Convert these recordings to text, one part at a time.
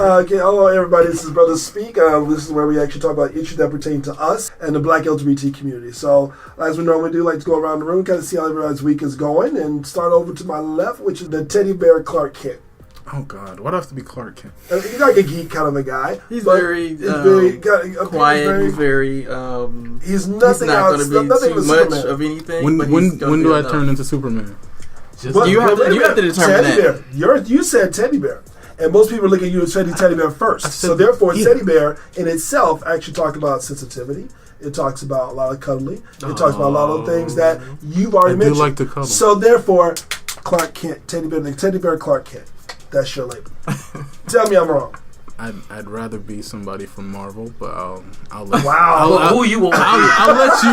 Okay, hello everybody, this is Brothaspeak. This is where we actually talk about issues that pertain to us and the black LGBT community. So, as we normally do, like to go around the room, kind of see how everybody's week is going, and start over to my left, which is the teddy bear Clark Kent. Oh God, why do I have to be Clark Kent? He's like a geek kind of a guy. He's very quiet. He's very. He's nothing. He's not going to be nothing too much of anything. When do I turn into Superman? You have to determine teddy that. Bear. You said teddy bear. And most people look at you as teddy bear first. So therefore, teddy bear in itself actually talks about sensitivity. It talks about a lot of cuddling. It talks about a lot of things that you've already mentioned. I do like to cuddle. So therefore, Clark Kent, teddy bear Clark Kent. That's your label. Tell me I'm wrong. I'd rather be somebody from Marvel, but I'll let who you want? I'll let you.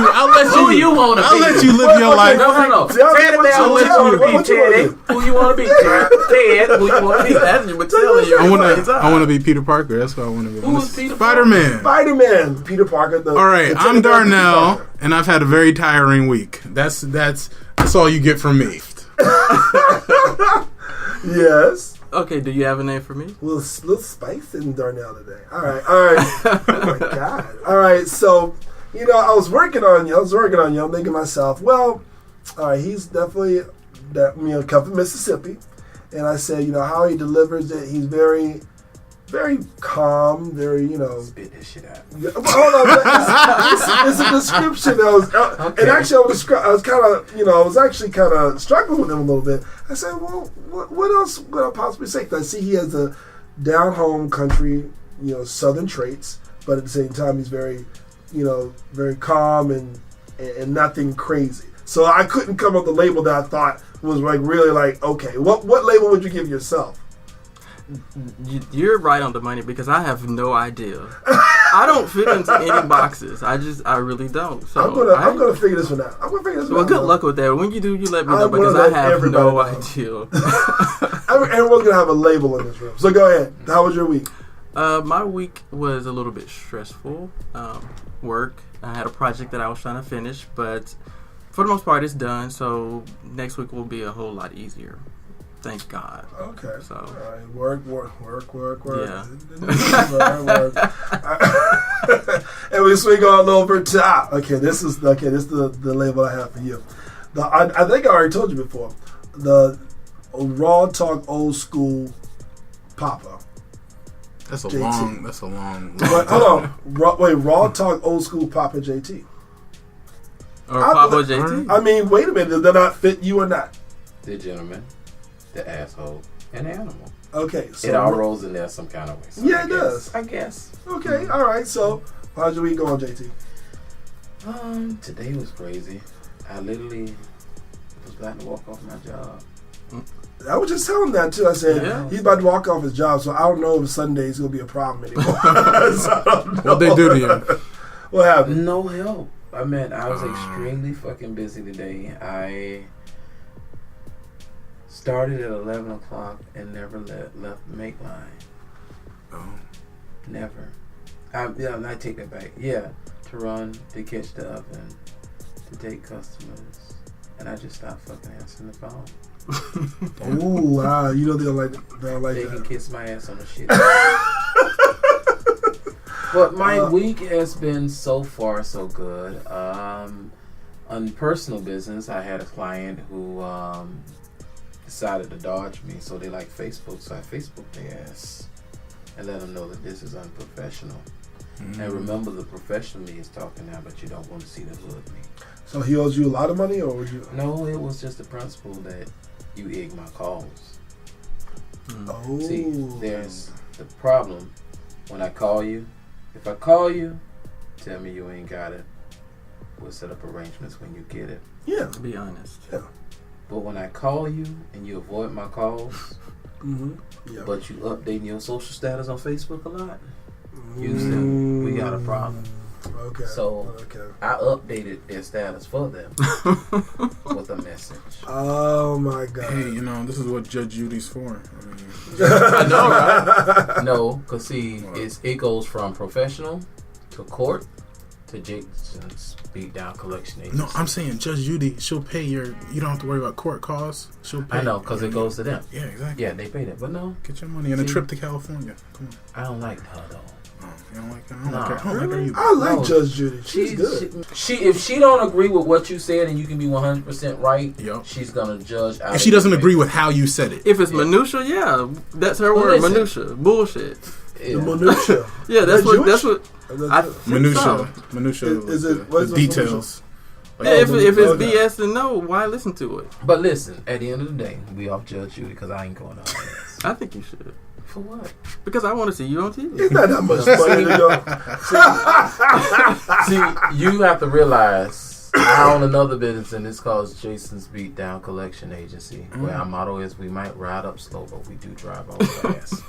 Who you want to be? I'll let you live your life. No. Teddy bear. Who you want to be? Teddy. Who you want to be? Ted. Who you want to be? That's what telling you. I want to be Peter Parker. That's what I want to be. Who's Peter? Spider-Man. Peter Parker. All right, I'm Darnell, and I've had a very tiring week. That's all you get from me. Yes. Okay, do you have a name for me? A little spice in Darnell today. All right. Oh my God. All right. So, I was working on you. I'm thinking to myself, well, all right, he's definitely come from Mississippi, and I said, how he delivers it. He's very, very calm. Very, Spit this shit out. Hold on. It's a description. Okay. And actually, I was actually kind of struggling with him a little bit. I said, well, what else would I possibly say? Because I see he has a down-home country, southern traits, but at the same time, he's very, very calm and nothing crazy. So I couldn't come up with a label that I thought was really okay. What label would you give yourself? You're right on the money because I have no idea. I don't fit into any boxes. I really don't. So I'm gonna figure this one out. Well, good luck with that. When you do, you let me know because I have no idea. Everyone's gonna have a label in this room. So go ahead. How was your week? My week was a little bit stressful. Work. I had a project that I was trying to finish, but for the most part, it's done. So next week will be a whole lot easier. Thank God. Okay. So all right. Work. Yeah. And we swing on over to this is the label I have for you. I think I already told you before. The Raw Talk Old School Papa. That's a JT. long. But hold on. Raw Talk Old School Papa JT. Or Papa JT. I mean, wait a minute. Does that not fit you or not? The gentleman, the asshole, and the animal. Okay. So it all rolls in there some kind of way. So yeah, it does. I guess. Okay. All right. So how's your week going, JT? Today was crazy. I literally was about to walk off my job. I was just telling him that too. I said he's about to walk off his job, so I don't know if Sunday's gonna be a problem anymore. What they do to you? What happened? No help. I was extremely fucking busy today. I started at 11 o'clock and never left the make line. Oh. Never. I take that back. Yeah, to run, to catch the oven, to take customers, and I just stopped fucking answering the phone. Oh wow! They don't like they that. Can kiss my ass on the shit. But my week has been so far so good. On personal business, I had a client who decided to dodge me, so they like Facebook, so I Facebooked their ass and let them know that this is unprofessional. Mm-hmm. And remember, the professional me is talking now, but you don't want to see the hood me. So he owes you a lot of money, or would you? No, it was just the principle that you egg my calls. Oh. See, there's the problem when I call you. If I call you, tell me you ain't got it. We'll set up arrangements when you get it. Yeah. To be honest. Yeah. But when I call you and you avoid my calls, but you update your social status on Facebook a lot, Houston, we got a problem. Okay. So I updated their status for them with a message. Oh my God. Hey, this is what Judge Judy's for. I know, right? No, because see, it goes from professional to court to Jason's Beatdown Collection Agency. No, I'm saying Judge Judy, she'll pay your. You don't have to worry about court costs. She'll pay. I know, because it goes to them. Yeah, exactly. Yeah, they pay that. But no. Get your money and a trip to California. Come on. I don't like her, though. Oh, you don't like her? I No. don't like her either. I like No. Judge Judy. She's good. She if she don't agree with what you said and you can be 100% right, Yep. she's gonna judge. Out If she doesn't agree with how you said it. If it's minutia, yeah, that's her Well, word. listen. Minutia, bullshit. The minutia. Yeah, that's That what. That's Jewish? what. I think Minutia. so. Minutia. Is it- the what is details. Yeah, if it's Okay. BS, then no. Why listen to it? But listen, at the end of the day, we off Judge Judy because I ain't going on that. I think you should. For what? Because I want to see you on TV. It's not that much money to go. See, you have to realize I own another business and it's called Jason's Beatdown Collection Agency, where our motto is we might ride up slow, but we do drive all fast.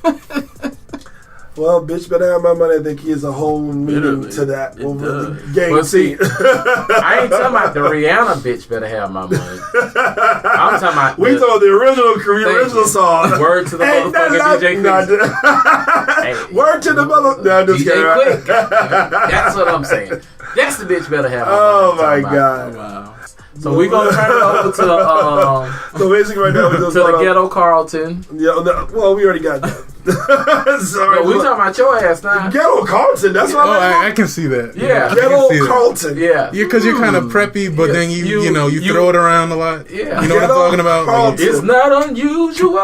Well, bitch better have my money. I think he has a whole meaning Literally, to that it over does. the game. Well, see, I ain't talking about the Rihanna bitch better have my money. I'm talking about we thought the original song. Word to the Ain't that motherfucker like- DJ Nah, Hey, Word to the mother. No, I'm just kidding. DJ Right? Quick. That's what I'm saying. That's the bitch better have my Oh money. my I'm talking about. god. Wow. So we're going to turn it over to So basically, right now we to just the Ghetto Carlton. Yeah, no, well, we already got that. Sorry, No, we talking about your ass now. Ghetto Carlton. That's what Oh, I'm I can see that. Yeah. I can see Ghetto that. Carlton. Yeah. Yeah, because you're kind of preppy, but Yeah, then you you- throw it around a lot. Yeah. You know what I'm Ghetto talking about? Carlton. It's not unusual.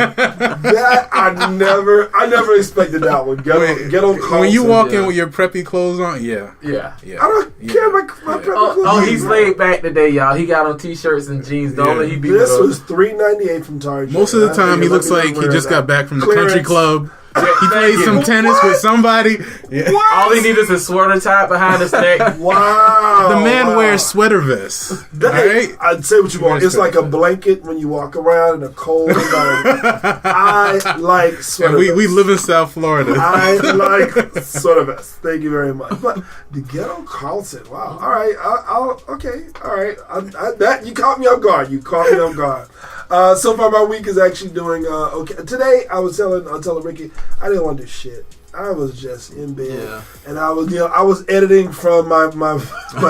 That I never expected that one. Ghetto Carlton. when you walk in yeah. with your preppy clothes on, yeah. Yeah. I don't care about my preppy Oh, clothes. he's laid back today, y'all. He got on t-shirts and jeans. Don't Yeah. let he be This with was $3.98 from Target. Most of the I time, he figured, looks let me like know he where just that- got back from the Clearance. country club. He Thank played you. some tennis with somebody. Yeah. All he needs is a sweater tied behind his neck. Wow. The man wow. wears sweater vests. That, Right? I'd say what you want. It's like a Respect. blanket when you walk around in a cold environment. I like sweater And we vests. live in South Florida. I like sweater vests. Thank you very much. But the Ghetto Carlton. Wow. All right. I'll okay. All right. That you caught me off guard. You caught me off guard. So far, my week is actually doing okay. Today, I was telling Ricky, I didn't want to do shit. I was just in bed, Yeah. and I was editing from my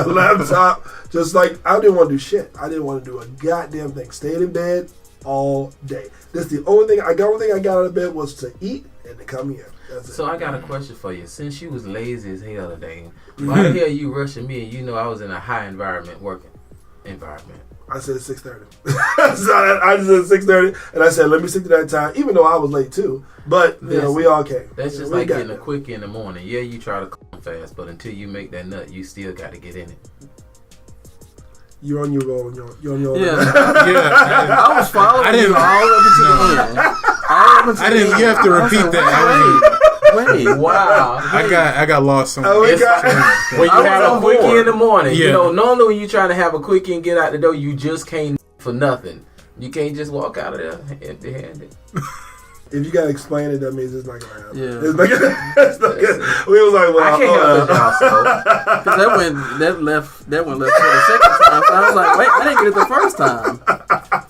laptop. Just like I didn't want to do shit. I didn't want to do a goddamn thing. Stayed in bed all day. That's the only thing I got. Only thing I got out of bed was to eat and to come here. That's it. So I got a question for you. Since you was lazy as hell today, why the hell you rushing me and you know I was in a high environment working environment? I said 6:30. So I just said 6:30, and I said let me stick to that time, even though I was late too. But you know, Listen, we all came. That's You just know, we like got getting a there. quickie in the morning. Yeah, you try to come fast, but until you make that nut, you still got to get in it. You're on your own. You're on your own. Yeah. Yeah. I was following I didn't- you all up until the end. All up until I the didn't. end. You have to I was repeat like, that. Wait. Wow. I got lost somewhere. Oh, we It's got. when you I was have a on quickie board. in the morning, Yeah. you know, normally when you trying to have a quickie and get out the door, you just can't for nothing. You can't just walk out of there empty-handed. If you gotta explain it, that means it's not gonna happen. Yeah. It's not gonna. It's not gonna we was like, well, I can't help it, y'all. So Because that one left for the second time. So I was like, wait, I didn't get it the first time.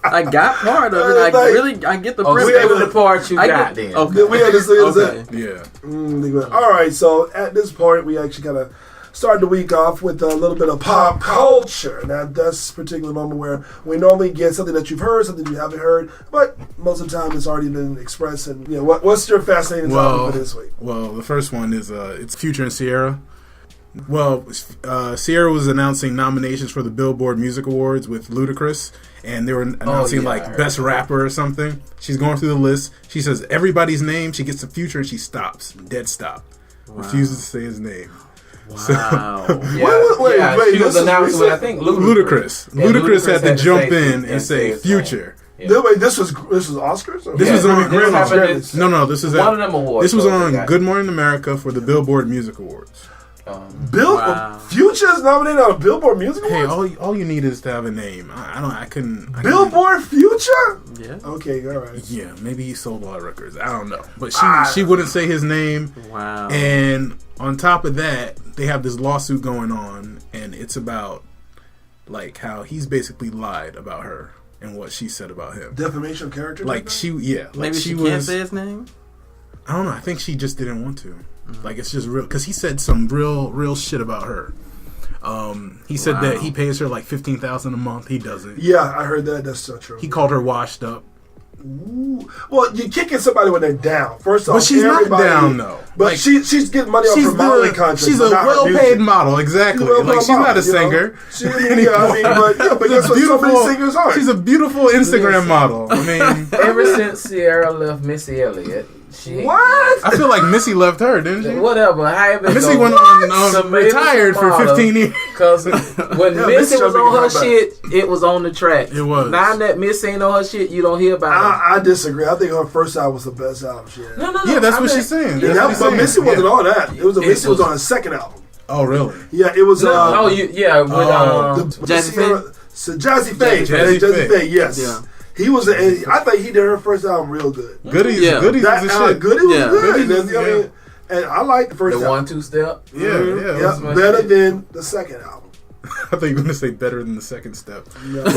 I got part of it. I get the oh, premise. stay with the part you I got get- then. okay. we understood. Okay. Yeah. All right, so at this point, we actually kind of started the week off with a little bit of pop culture. Now, that's a particular moment where we normally get something that you've heard, something you haven't heard, but most of the time it's already been expressed. And you know, what's your fascinating topic for this week? Well, the first one is it's Future and Sierra. Well, Sierra was announcing nominations for the Billboard Music Awards with Ludacris, and they were announcing I heard Best that. Rapper or something. She's going through the list. She says everybody's name. She gets to Future and she stops. Dead stop. Refuses to say his name. Wow. Wait, she this was is announcing recent? with, I think, Ludacris. Yeah, Ludacris had to jump say in and say his name. Future. Yeah. Wait, this was Oscars? Or? This was on this happened Grammys. No, this is one of them awards. This was so on they got- Good Morning America for the Billboard Music Awards. Wow. Future's nominated on a Billboard Music Hey, Awards? all you need is to have a name. I couldn't. Billboard Future? Yeah. Okay, all right. Yeah, maybe he sold a lot of records. I don't know, but she wouldn't say his name. Wow. And on top of that, they have this lawsuit going on, and it's about like how he's basically lied about her and what she said about him. Defamation of character? Like type she, yeah, like Maybe she was. can't say his name? I don't know. I think she just didn't want to. Like, it's just real, because he said some real shit about her. He said that he pays her like $15,000 a month. He doesn't. Yeah, I heard that. That's not true. He called her washed up. Ooh. Well, you're kicking somebody when they're down. First off, But she's not down though. But like, she's getting money off her modeling contract. She's a well-paid model, exactly. She's not a singer. But guess what? So many singers are. She's a beautiful Instagram model. I mean, ever since Sierra left Missy Elliott, what? I feel like Missy left her, didn't she? Whatever. Missy went on retired for 15 years. Because when Missy was on her shit, it was on the track. It was. Now that Missy ain't on her shit, you don't hear about her. I disagree. I think her first album was the best album she had. No. Yeah, that's what she's saying. But Missy wasn't on that. Missy was on her second album. Oh, really? Yeah, it was. With Jazzy Faye. Jazzy Faye. Yes. Yeah. He was. I think he did her first album real good. Goodies was shit. Goodies was good. Goodies, I mean, and I like the first album. 1-2 step. Yeah. Better than the second album. I thought you were going to say better than the second step. No. That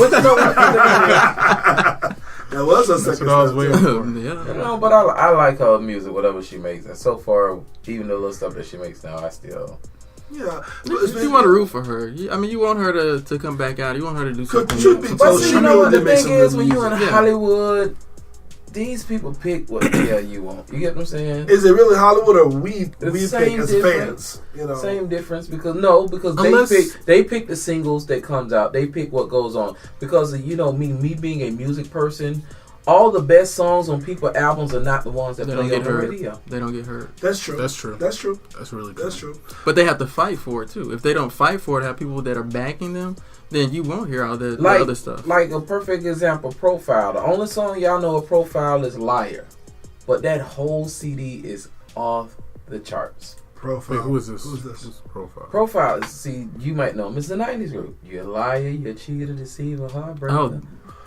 was a second step. I was waiting for. No, but I like her music, whatever she makes. And so far, even the little stuff that she makes now, I still... Yeah. You want to root for her. I mean, you want her to come back out. You want her to do something. But see, you know what the thing is? When you're in Hollywood, these people pick what the hell you want. You get what I'm saying? Is it really Hollywood or we pick as difference. fans? You know? Same difference because they pick the singles that comes out. They pick what goes on because me being a music person. All the best songs on people's albums are not the ones that play on the radio. They don't get hurt. That's true. That's true. That's really true. That's true. But they have to fight for it too. If they don't fight for it, have people that are backing them, then you won't hear all the other stuff. Like a perfect example, Profile. The only song y'all know of Profile is Liar. But that whole CD is off the charts. Profile. Wait, who is this? Who's this? Profile. Profile is, you might know him. It's the 90s group. You're a liar, you're a cheater, deceiver, heartbreaker. Oh.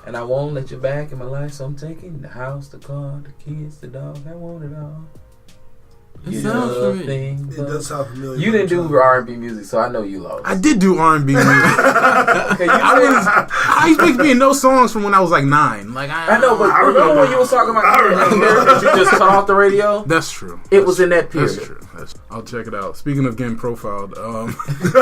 And I won't let you back in my life, so I'm taking the house, the car, the kids, the dog. I want it all. It sounds familiar. It does sound familiar. You didn't do R&B music, so I know you lost. I did do R&B music. Okay, I used to make me no songs from when I was like 9. Like I know, but remember when you was talking about that you just cut off the radio? That's true. It was in that period. That's true. I'll check it out. Speaking of getting profiled, perfect.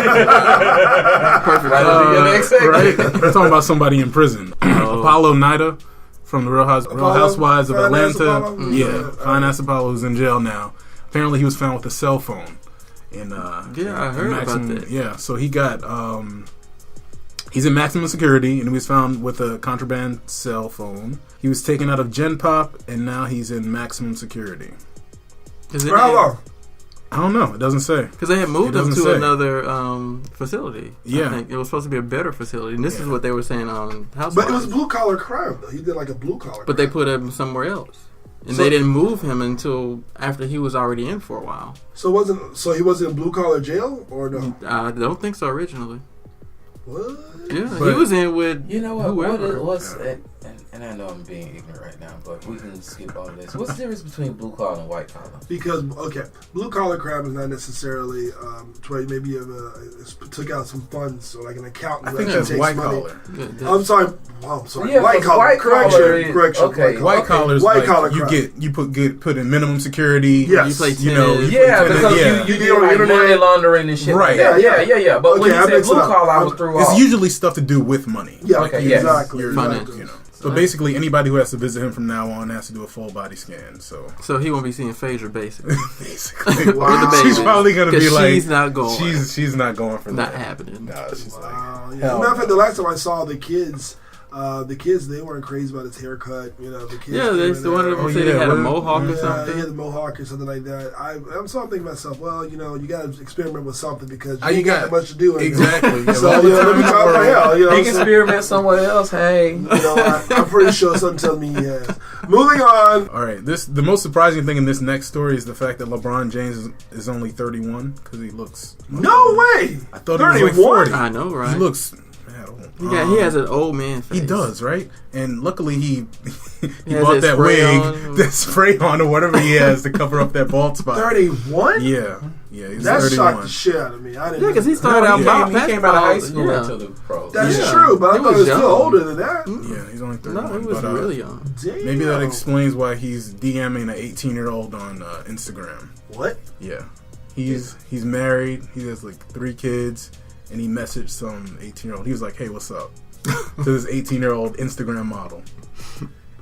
Right? We're talking about somebody in prison. Apollo Nida from the Real Housewives of Atlanta. Fine Ass Apollo, who's in jail now. Apparently, he was found with a cell phone. I heard about that. Yeah, so he got he's in maximum security, and he was found with a contraband cell phone. He was taken out of Gen Pop, and now he's in maximum security. For how long? I don't know. It doesn't say. Because they had moved him to another facility. Yeah. I think it was supposed to be a better facility. And this is what they were saying on Housewives. But it was blue collar crime, though. He did like a blue collar But they put him somewhere else. And they didn't move him until after he was already in for a while. So he wasn't in blue collar jail or no? I don't think so originally. What? Yeah, he was in with whoever. And I know I'm being ignorant right now, but we can skip all of this. What's the difference between blue collar and white collar? Because blue collar crime is not necessarily maybe you took out some funds, so like an accountant. I think that's white money. collar. I'm sorry. Yeah, white collar. Correction. Okay. White collar is white collar you put in minimum security. Yes. You play because you do like money laundering and shit. Right. Yeah. But when you said blue collar, I was through It's usually stuff to do with money. Yeah. Exactly. So basically, anybody who has to visit him from now on has to do a full body scan. So he won't be seeing Phaedra, basically. Basically, wow. She's probably gonna be like, she's not going. She's not going for not that. happening. No, she's like, matter of fact, the last time I saw the kids, they weren't crazy about his haircut. The kids. Yeah, they one of them said he had a mohawk or something. He had a mohawk or something like that. I'm thinking to myself, well, you got to experiment with something because you ain't got that much to do. Exactly. So let me try my hell. He can experiment somewhere else. Hey, I'm pretty sure something tells me he has. Moving on. All right. The most surprising thing in this next story is the fact that LeBron James is only 31 because he looks. No way. I thought he was like 40. I know, right? He looks. He has an old man face. He does, right? And luckily he bought that wig, that spray on or whatever he has to cover up that bald spot. 31? Yeah. Yeah, he's that 31. shocked the shit out of me. I didn't. Yeah, because he started No, out he about came out of high school into the pros. That's true, but I thought he was still older than that. Yeah, he's only 31. No, he was really young. Damn. Maybe that explains why he's DMing an 18-year-old on Instagram. What? Yeah, he's married. He has like 3 kids, and he messaged some 18-year-old. He was like, "Hey, what's up?" to this 18-year-old Instagram model.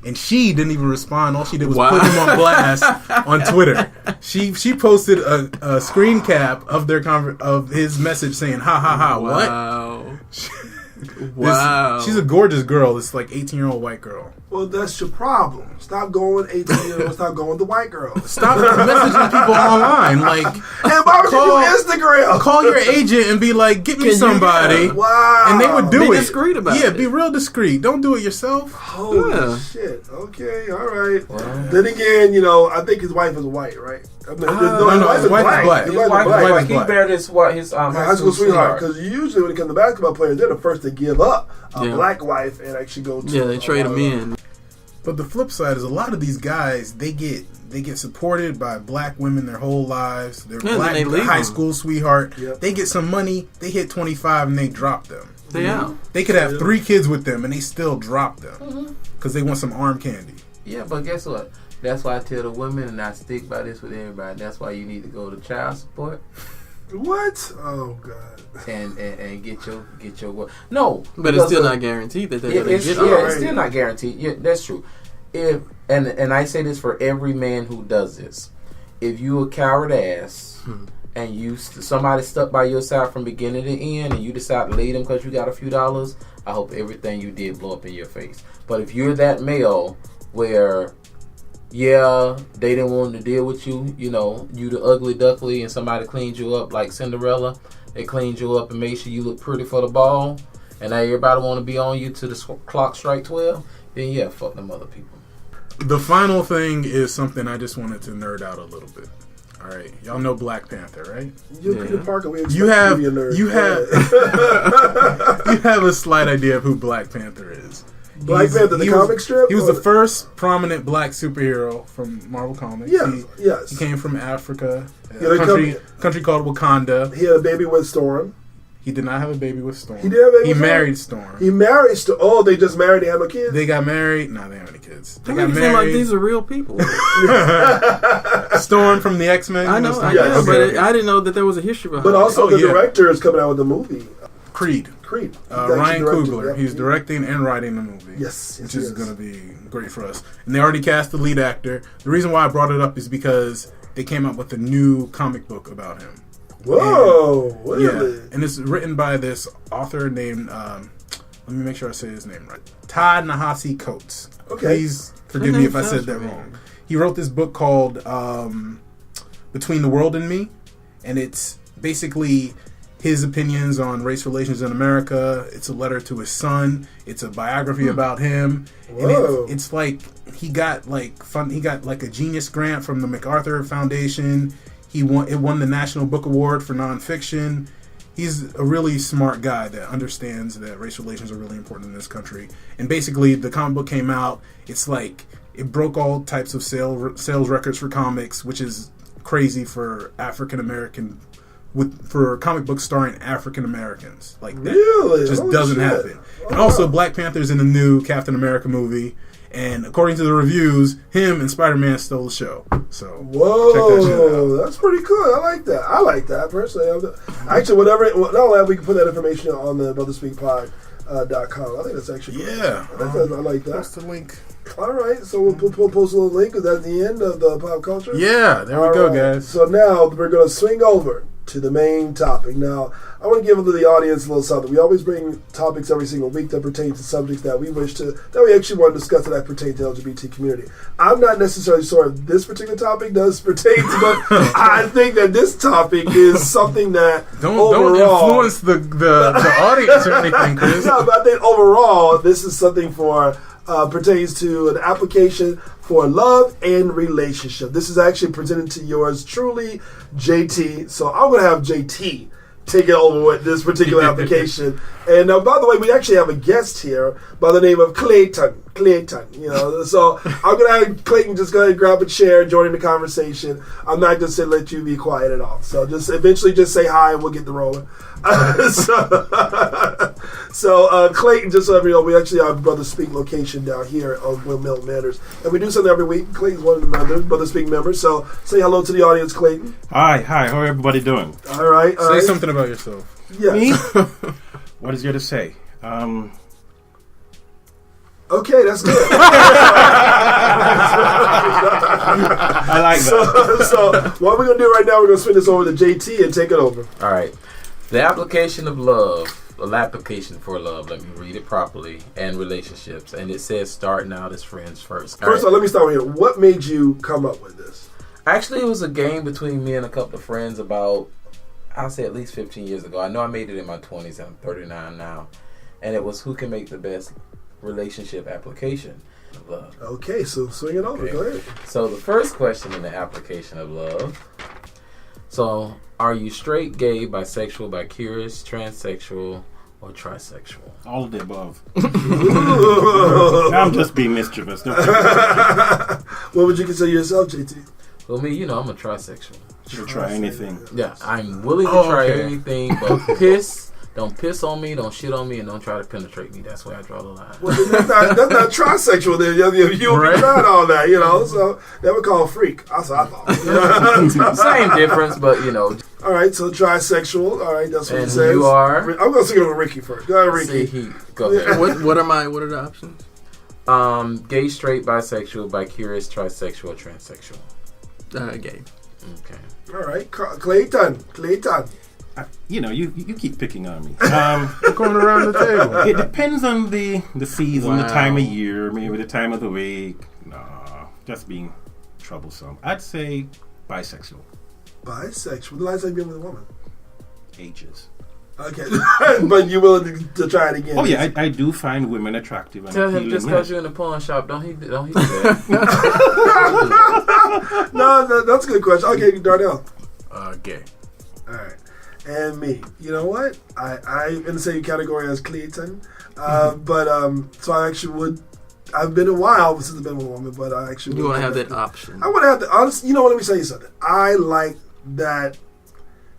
And she didn't even respond. All she did was put him on blast on Twitter. She posted a screen cap of their of his message saying, "Ha ha ha, wow. what?" Wow. She's a gorgeous girl. This like 18-year-old white girl. Well, that's your problem. Stop going 18-year-olds. Stop going with the white girls. Stop messaging people online. Like, and why would you do Instagram? Call your agent and be like, "Get me somebody." Wow. And they would do it. Be discreet about it. Yeah, be real discreet. Don't do it yourself. Holy shit. Okay, all right. Wow. Then again, I think his wife is white, right? I mean, no, his wife is black. His wife is black. He married his high school sweetheart. Because usually when it comes to basketball players, they're the first to give up a black wife and actually go to. Yeah, they trade them in. But the flip side is a lot of these guys, they get supported by black women their whole lives. They're black high school sweetheart. Yep. They get some money. They hit 25 and they drop them. They could have 3 kids with them and they still drop them because they want some arm candy. Yeah, but guess what? That's why I tell the women, and I stick by this with everybody. That's why you need to go to child support. What? Oh God! And get your work. No, but it's still not guaranteed that they're going to get. Yeah, it's still not guaranteed. Yeah, that's true. And I say this for every man who does this. If you a coward ass and somebody stuck by your side from beginning to end, and you decide to leave them because you got a few dollars, I hope everything you did blow up in your face. But if you're that male where they didn't want to deal with you. You the ugly duckling, and somebody cleaned you up like Cinderella. They cleaned you up and made sure you look pretty for the ball. And now everybody want to be on you till the clock strike 12. Then fuck them other people. The final thing is something I just wanted to nerd out a little bit. All right, y'all know Black Panther, right? Peter Parker. You have you have a slight idea of who Black Panther is. Black Panther, the comic strip? He was the first prominent black superhero from Marvel Comics. Yes. He came from Africa, a country called Wakanda. He had a baby with Storm. He did not have a baby with Storm. He did have a baby He married Storm. He married Storm. Oh, they just married. They had no kids? They got married. No, they didn't have any kids. They got married. Like these are real people. Storm from the X-Men. I know. But I didn't know that there was a history behind it. But also the director is coming out with the movie. Creed. Ryan Coogler. He's directing and writing the movie. Yes. Which is going to be great for us. And they already cast the lead actor. The reason why I brought it up is because they came out with a new comic book about him. Whoa, really? Yeah, and it's written by this author named, let me make sure I say his name right, Ta-Nehisi Coates. Okay. Please forgive me if I said that wrong. He wrote this book called Between the World and Me, and it's basically his opinions on race relations in America. It's a letter to his son. It's a biography about him. Whoa. And it's like he got like a Genius Grant from the MacArthur Foundation. It won the National Book Award for nonfiction. He's a really smart guy that understands that race relations are really important in this country. And basically, the comic book came out. It's like it broke all types of sales records for comics, which is crazy for African American. For comic books starring African Americans, like that really just doesn't happen. And also, Black Panther's in the new Captain America movie, and according to the reviews, him and Spider-Man stole the show. So, check that shit out. That's pretty cool. I like that personally. Actually, whatever. Not only we can put that information on the brotherspeakpod.com. I think that's actually cool. Yeah. I like that. Post the link. All right, so we'll post a little link. Is that the end of the pop culture? Yeah, there we go, guys. So now we're going to swing over to the main topic. Now, I want to give the audience a little something. We always bring topics every single week that pertain to subjects that we actually want to discuss that pertain to the LGBT community. I'm not necessarily sure if this particular topic does pertain to, but I think that this topic is something that don't influence the audience or anything, Chris. No, but I think overall, this is something pertains to an application for love and relationship. This is actually presented to yours truly, JT. So I'm going to have JT take it over with this particular application. And by the way, we actually have a guest here by the name of Clayton. So I'm gonna have Clayton just go ahead and grab a chair, join in the conversation. I'm not just gonna let you be quiet at all. So just eventually just say hi and we'll get the rolling. So Clayton, just so everyone know, we actually have Brothaspeak location down here on Milton Manors, and we do something every week. Clayton's one of the members, Brothaspeak members. So say hello to the audience, Clayton. Hi, how are everybody doing? All right. Say something about yourself. Yes. Me? What is there to say? Okay, that's good. I like that. So what we're going to do right now, we're going to spin this over to JT and take it over. All right. The application of love, the application for love, let me read it properly, and relationships. And it says starting out as friends first. First of all, let me start with here. What made you come up with this? Actually, it was a game between me and a couple of friends about, I'll say at least 15 years ago. I know I made it in my 20s, and I'm 39 now. And it was who can make the best relationship application of love. Okay, so swing it over. Okay. Go ahead. So the first question in the application of love. So, are you straight, gay, bisexual, bicurious, transsexual, or trisexual? All of the above. I'm just being mischievous. What would you consider yourself, JT? Well, me, I'm a trisexual. You'll try anything. Yeah, I'm willing to try anything, but don't piss on me, don't shit on me, and don't try to penetrate me. That's where I draw the line. Well, that's not trisexual then. You'll be trying all that, so that would call freak. That's what I thought. Same difference, but All right, so trisexual. All right, that's what it says. You are? I'm going to stick it with Ricky first. Go ahead, Ricky. Go ahead. What are the options? Gay, straight, bisexual, bicurious, trisexual, transsexual. Gay. Okay. All right, Clayton. You keep picking on me. Going around the table. It depends on the season, the time of year, maybe the time of the week. No, just being troublesome. I'd say bisexual. Bisexual. The last time you been with a woman? Ages. Okay, but you're willing to try it again? Oh yeah, I do find women attractive and Tell him appealing. just because you're in the pawn shop, don't he do that? No, that's a good question. Okay, Darnell. Gay. All right. And me. You know what? I'm in the same category as Clayton. But so I actually would. I've been a while since I've been with a woman, but I actually. You want to have that option? I want to have the honest. You know what? Let me tell you something. I like that.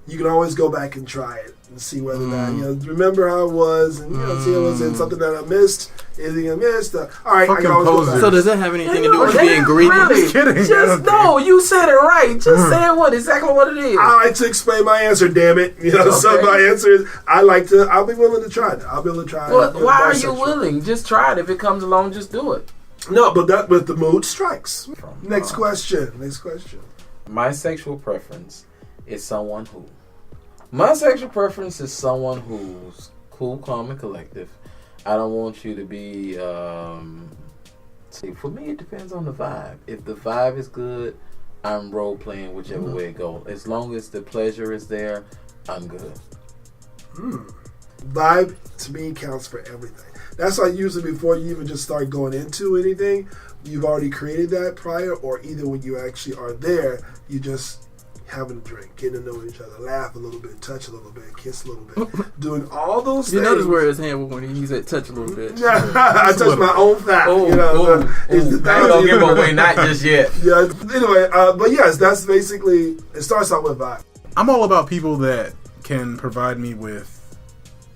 You can always go back and try it and see whether or not remember how it was, and see if it was in something that I missed. Anything I missed? All right, I can always go back. So does that have anything to do with the ingredients? Really? Just kidding. No, you said it right. Just say exactly what it is. I like to explain my answer. Damn it! So my answer is I'll be willing to try it. I'll be able to try it. Well, why are you willing? Just try it. If it comes along, just do it. No, but the mood strikes. Next question. My sexual preference is someone who. My sexual preference is someone who's cool, calm, and collective. I don't want you to be. See, for me, it depends on the vibe. If the vibe is good, I'm role playing whichever way it goes. As long as the pleasure is there, I'm good. Vibe to me counts for everything. That's why usually before you even just start going into anything, you've already created that prior, or either when you actually are there, you just having a drink, getting to know each other, laugh a little bit, touch a little bit, kiss a little bit, doing all those things. You notice where his hand was when he said touch a little bit. Yeah, I touched my own fat. I ain't gonna give away, not just yet. Yeah. Anyway, but yes, that's basically. It starts out with vibe. I'm all about people that can provide me with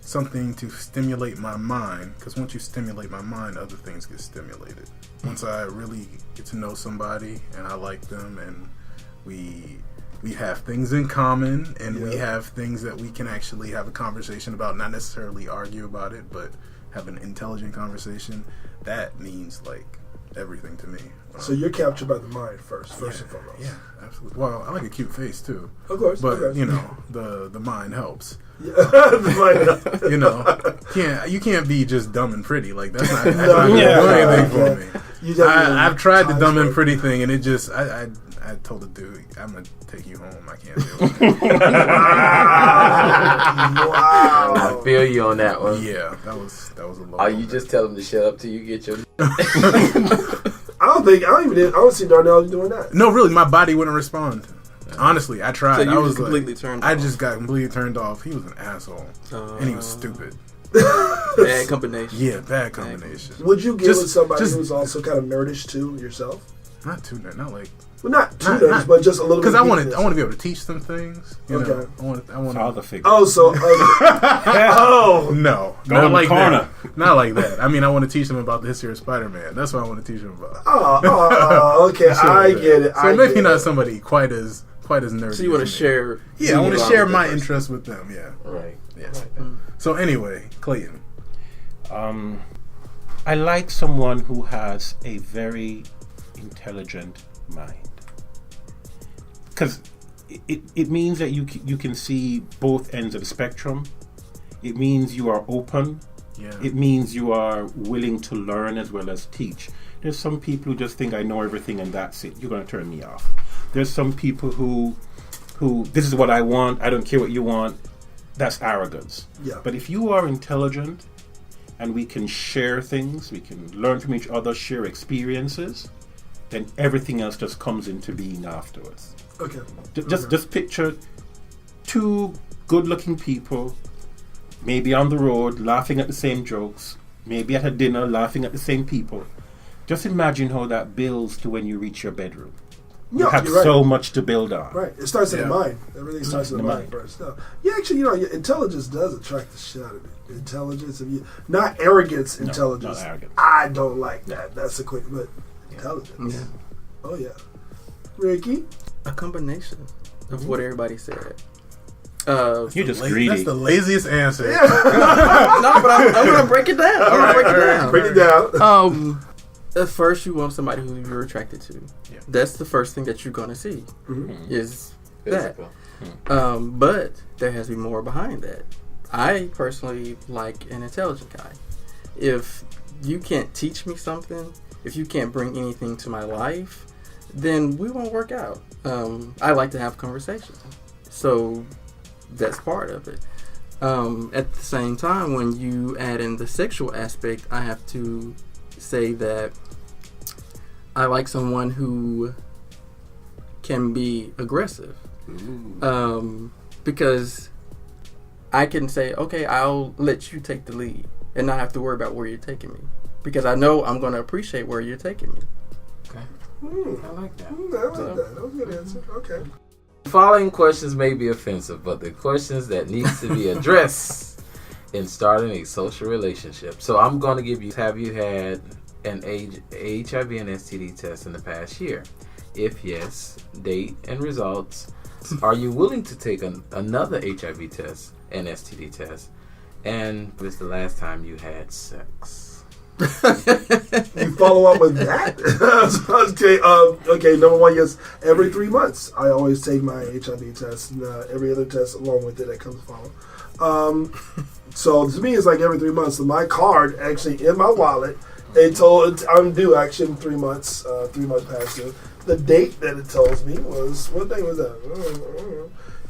something to stimulate my mind, because once you stimulate my mind, other things get stimulated. Once I really get to know somebody and I like them, and we have things in common, and we have things that we can actually have a conversation about, not necessarily argue about it, but have an intelligent conversation, that means like everything to me. So you're captured by the mind first and foremost. Yeah, absolutely. Well, I like a cute face too. Of course. But the mind helps. Yeah, the mind. You can't be just dumb and pretty. Like that's not gonna do anything for me. I've tried the dumb and pretty thing, and it just I told the dude, I'm gonna take you home. I can't do it. Wow. I feel you on that one. Yeah, that was a lot. Are you just tell him to shut up till you get your? I don't see Darnell doing that. No, really, my body wouldn't respond. Honestly, I So tried. you I was was completely like, turned I off. just got completely turned off. He was an asshole, and he was stupid. Bad combination. Yeah, bad combination. Would you get with somebody just- who's also kind of nerdish too yourself? Not too nerd, not like Well, not too Not- nerdish, not- but just a little bit. because I want geekiness. to be able to teach them things. You know, Okay. I want Father figure. Oh, so oh, No, Go not in the like corner. that. Not like that. I mean, I want to teach them about the history of Spider-Man. That's what I want to teach them about. okay, Shit like I that. get it. So I maybe get not it. somebody quite as nerdy. So you want to as me. share? Yeah, I want to who you share are with my that person. interests with them. Yeah, Right. yeah. Right. So anyway, Clayton. I like someone who has a very intelligent mind, because it means that you can see both ends of the spectrum. It means you are open. Yeah. It means you are willing to learn as well as teach. There's some people who just think I know everything and that's it. You're going to turn me off. There's some people who this is what I want. I don't care what you want. That's arrogance. Yeah. But if you are intelligent and we can share things, we can learn from each other, share experiences, then everything else just comes into being afterwards. Okay. Just picture two good-looking people, maybe on the road, laughing at the same jokes, maybe at a dinner, laughing at the same people. Just imagine how that builds to when you reach your bedroom. You No, have you're right. so much to build on. Right. It starts in the Yeah. mind. It really starts in the mind first. No. Yeah, actually, intelligence does attract the shit out of me. Intelligence, not arrogance. No, Intelligence. not arrogance. I don't like that. That's a quick, but intelligence. Yeah. Oh yeah. Ricky. A combination of what everybody said. You're just greedy. That's the laziest answer. No, but I'm going to break it down. I'm going to break it down. Break it down. At first, you want somebody who you're attracted to. Yeah. That's the first thing that you're going to see. Mhm. Is that. Physical. But there has to be more behind that. I personally like an intelligent guy. If you can't teach me something, if you can't bring anything to my life, then we won't work out. I like to have conversations. So that's part of it. At the same time, when you add in the sexual aspect, I have to say that I like someone who can be aggressive. Because I can say, okay, I'll let you take the lead and not have to worry about where you're taking me. Because I know I'm going to appreciate where you're taking me. Okay. Mm. I like that. I like that. That was a good answer. Okay. The following questions may be offensive, but the questions that needs to be addressed in starting a social relationship. So I'm going to give you, have you had an HIV and STD test in the past year? If yes, date and results. Are you willing to take another HIV test and STD test? And this is the last time you had sex? You follow up with that? Okay, number one, yes. Every 3 months, I always take my HIV test, and every other test along with it that comes following. So to me, it's like every 3 months. So my card actually in my wallet. I'm due actually in 3 months. 3 months past due. The date that it tells me was, what day was that?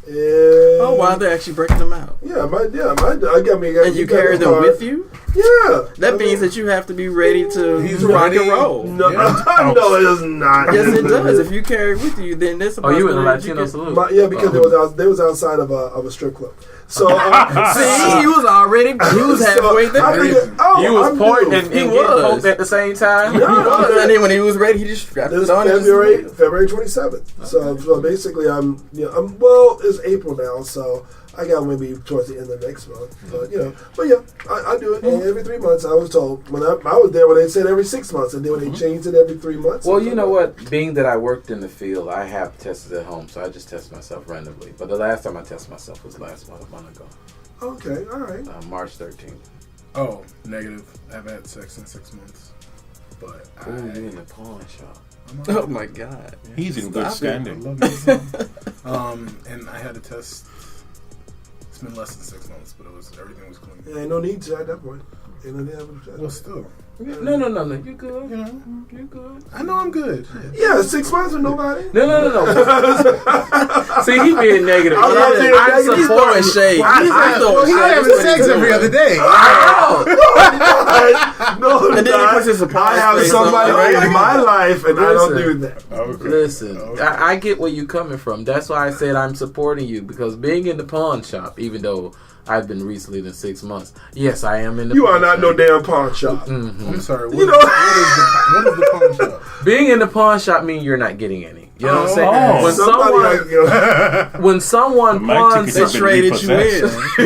Oh, wow, they're actually breaking them out. I got me. And you carry them with you? Yeah. That means that you have to be ready to rock and roll. No, Yeah. no, it does not. Yes, it does. If you carry it with you, then there's a Oh, you in the possibility Latino you salute? Yeah, because they was outside of a strip club. So See, he was halfway there. You was I'm pointing due. and He getting was. poked at the same time? He was, and then when he was ready, he just strapped This it on. February 27th. So basically, well, it's April now, so I got maybe towards the end of next month. But I do it every 3 months. I was told when I was there when they said every 6 months, and then when they changed it every 3 months. Well, you know what? Being that I worked in the field, I have tested at home, so I just test myself randomly. But the last time I tested myself was last month, a month ago, Okay, all right. March 13th. Oh, negative. I've had sex in 6 months, but Ooh, you in the pawn shop. Oh my God! He's in good I standing. love you. And I had a test. It's been less than 6 months, but everything was clean. Yeah, ain't no need to at that point. Ain't no need to have a test. Well, still, No. You good? you know, You good? I know I'm good. Yeah, 6 months with nobody. No. See, he being negative. I'm not being I'm negative. He's throwing shade. He's throwing Well, he's shade. having That's what sex he's every doing. other day. No, And then he puts his surprise I have face somebody on. in my life, and I don't do Listen. that. Listen, I get where you're coming from. That's why I said I'm supporting you, because being in the pawn shop, even though I've been recently in 6 months, yes, I am in the You pawn are not shop. no damn pawn shop. I'm sorry. What, You know- what is the pawn shop? Being in the pawn shop means you're not getting any. You know what I'm saying? Oh. When Somebody, someone My pawns ticket They has been traded you repossessed.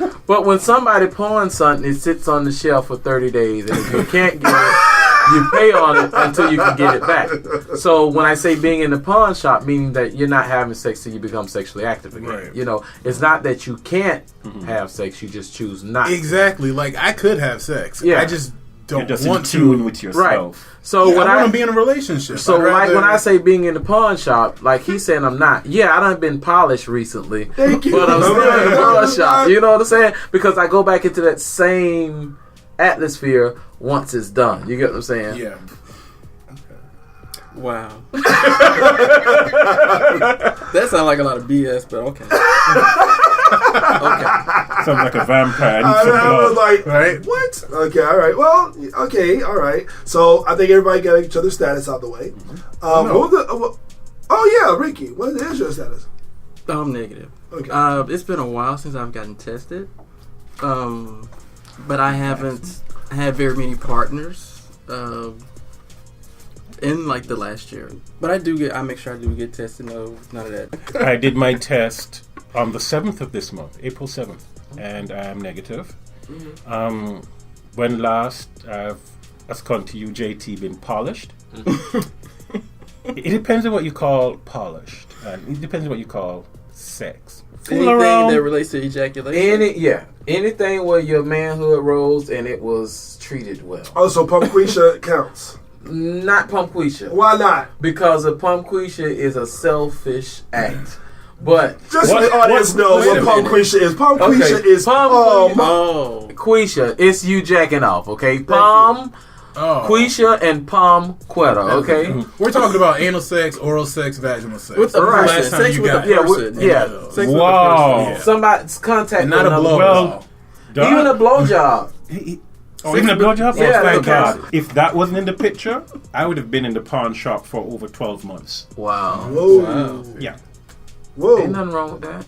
in. but when somebody pawns something, it sits on the shelf for 30 days, and if you can't get it, you pay on it until you can get it back. So when I say being in the pawn shop, meaning that you're not having sex till you become sexually active again. Right. You know, it's not that you can't have sex; you just choose not. Exactly. Like I could have sex. Yeah. I just don't You're just want in tune to. with Right. yourself. So Yeah, when I I want to be in a relationship. So, I'd like, when rather- I say being in the pawn shop, like he's saying I'm not. Yeah, I done been polished recently. Thank you. But I'm still in the No, pawn no, shop. no. You know what I'm saying? Because I go back into that same atmosphere once it's done. You get what I'm saying? yeah. Wow. That sounds like a lot of BS, but okay. Okay. Sounds like a vampire. I need some I was blood. like, Right. what? Okay, all right. Well, okay, all right. So I think everybody got each other's status out the way. No. What was the, oh, yeah, Ricky. What is your status? I'm negative. Okay. It's been a while since I've gotten tested. But I haven't had very many partners in like the last year. But I make sure I do get tested. No, none of that. I did my test on the 7th of this month, April 7th, and I am negative. When last I've, as come to you, JT, been polished? It depends on what you call polished, and it depends on what you call sex. Fool Anything around. that relates to ejaculation. Anything where your manhood rose and it was treated well. Oh, so Pumpquisha counts. Not pumpquisha. Why not? Because a pumpquisha is a selfish act. But Just so the audience knows Wait what a minute. Pumpquisha is. Pumpquisha Okay, is Pumpquisha- Oh. quisha, it's you jacking off, okay? Palm, Oh. quisha, and palm quetta, okay? We're talking about anal sex, oral sex, vaginal sex. With the Right. person. Last time Sex you with got the it. person. Yeah, Sex with the Wow. person. Somebody's contact And not with a another blow. Well, person. Even a blowjob. Oh, even a blowjob? Yeah, Oh, thank okay. God. If that wasn't in the picture, I would have been in the pawn shop for over 12 months. Wow. Whoa. Wow. Yeah. Whoa. Ain't nothing wrong with that.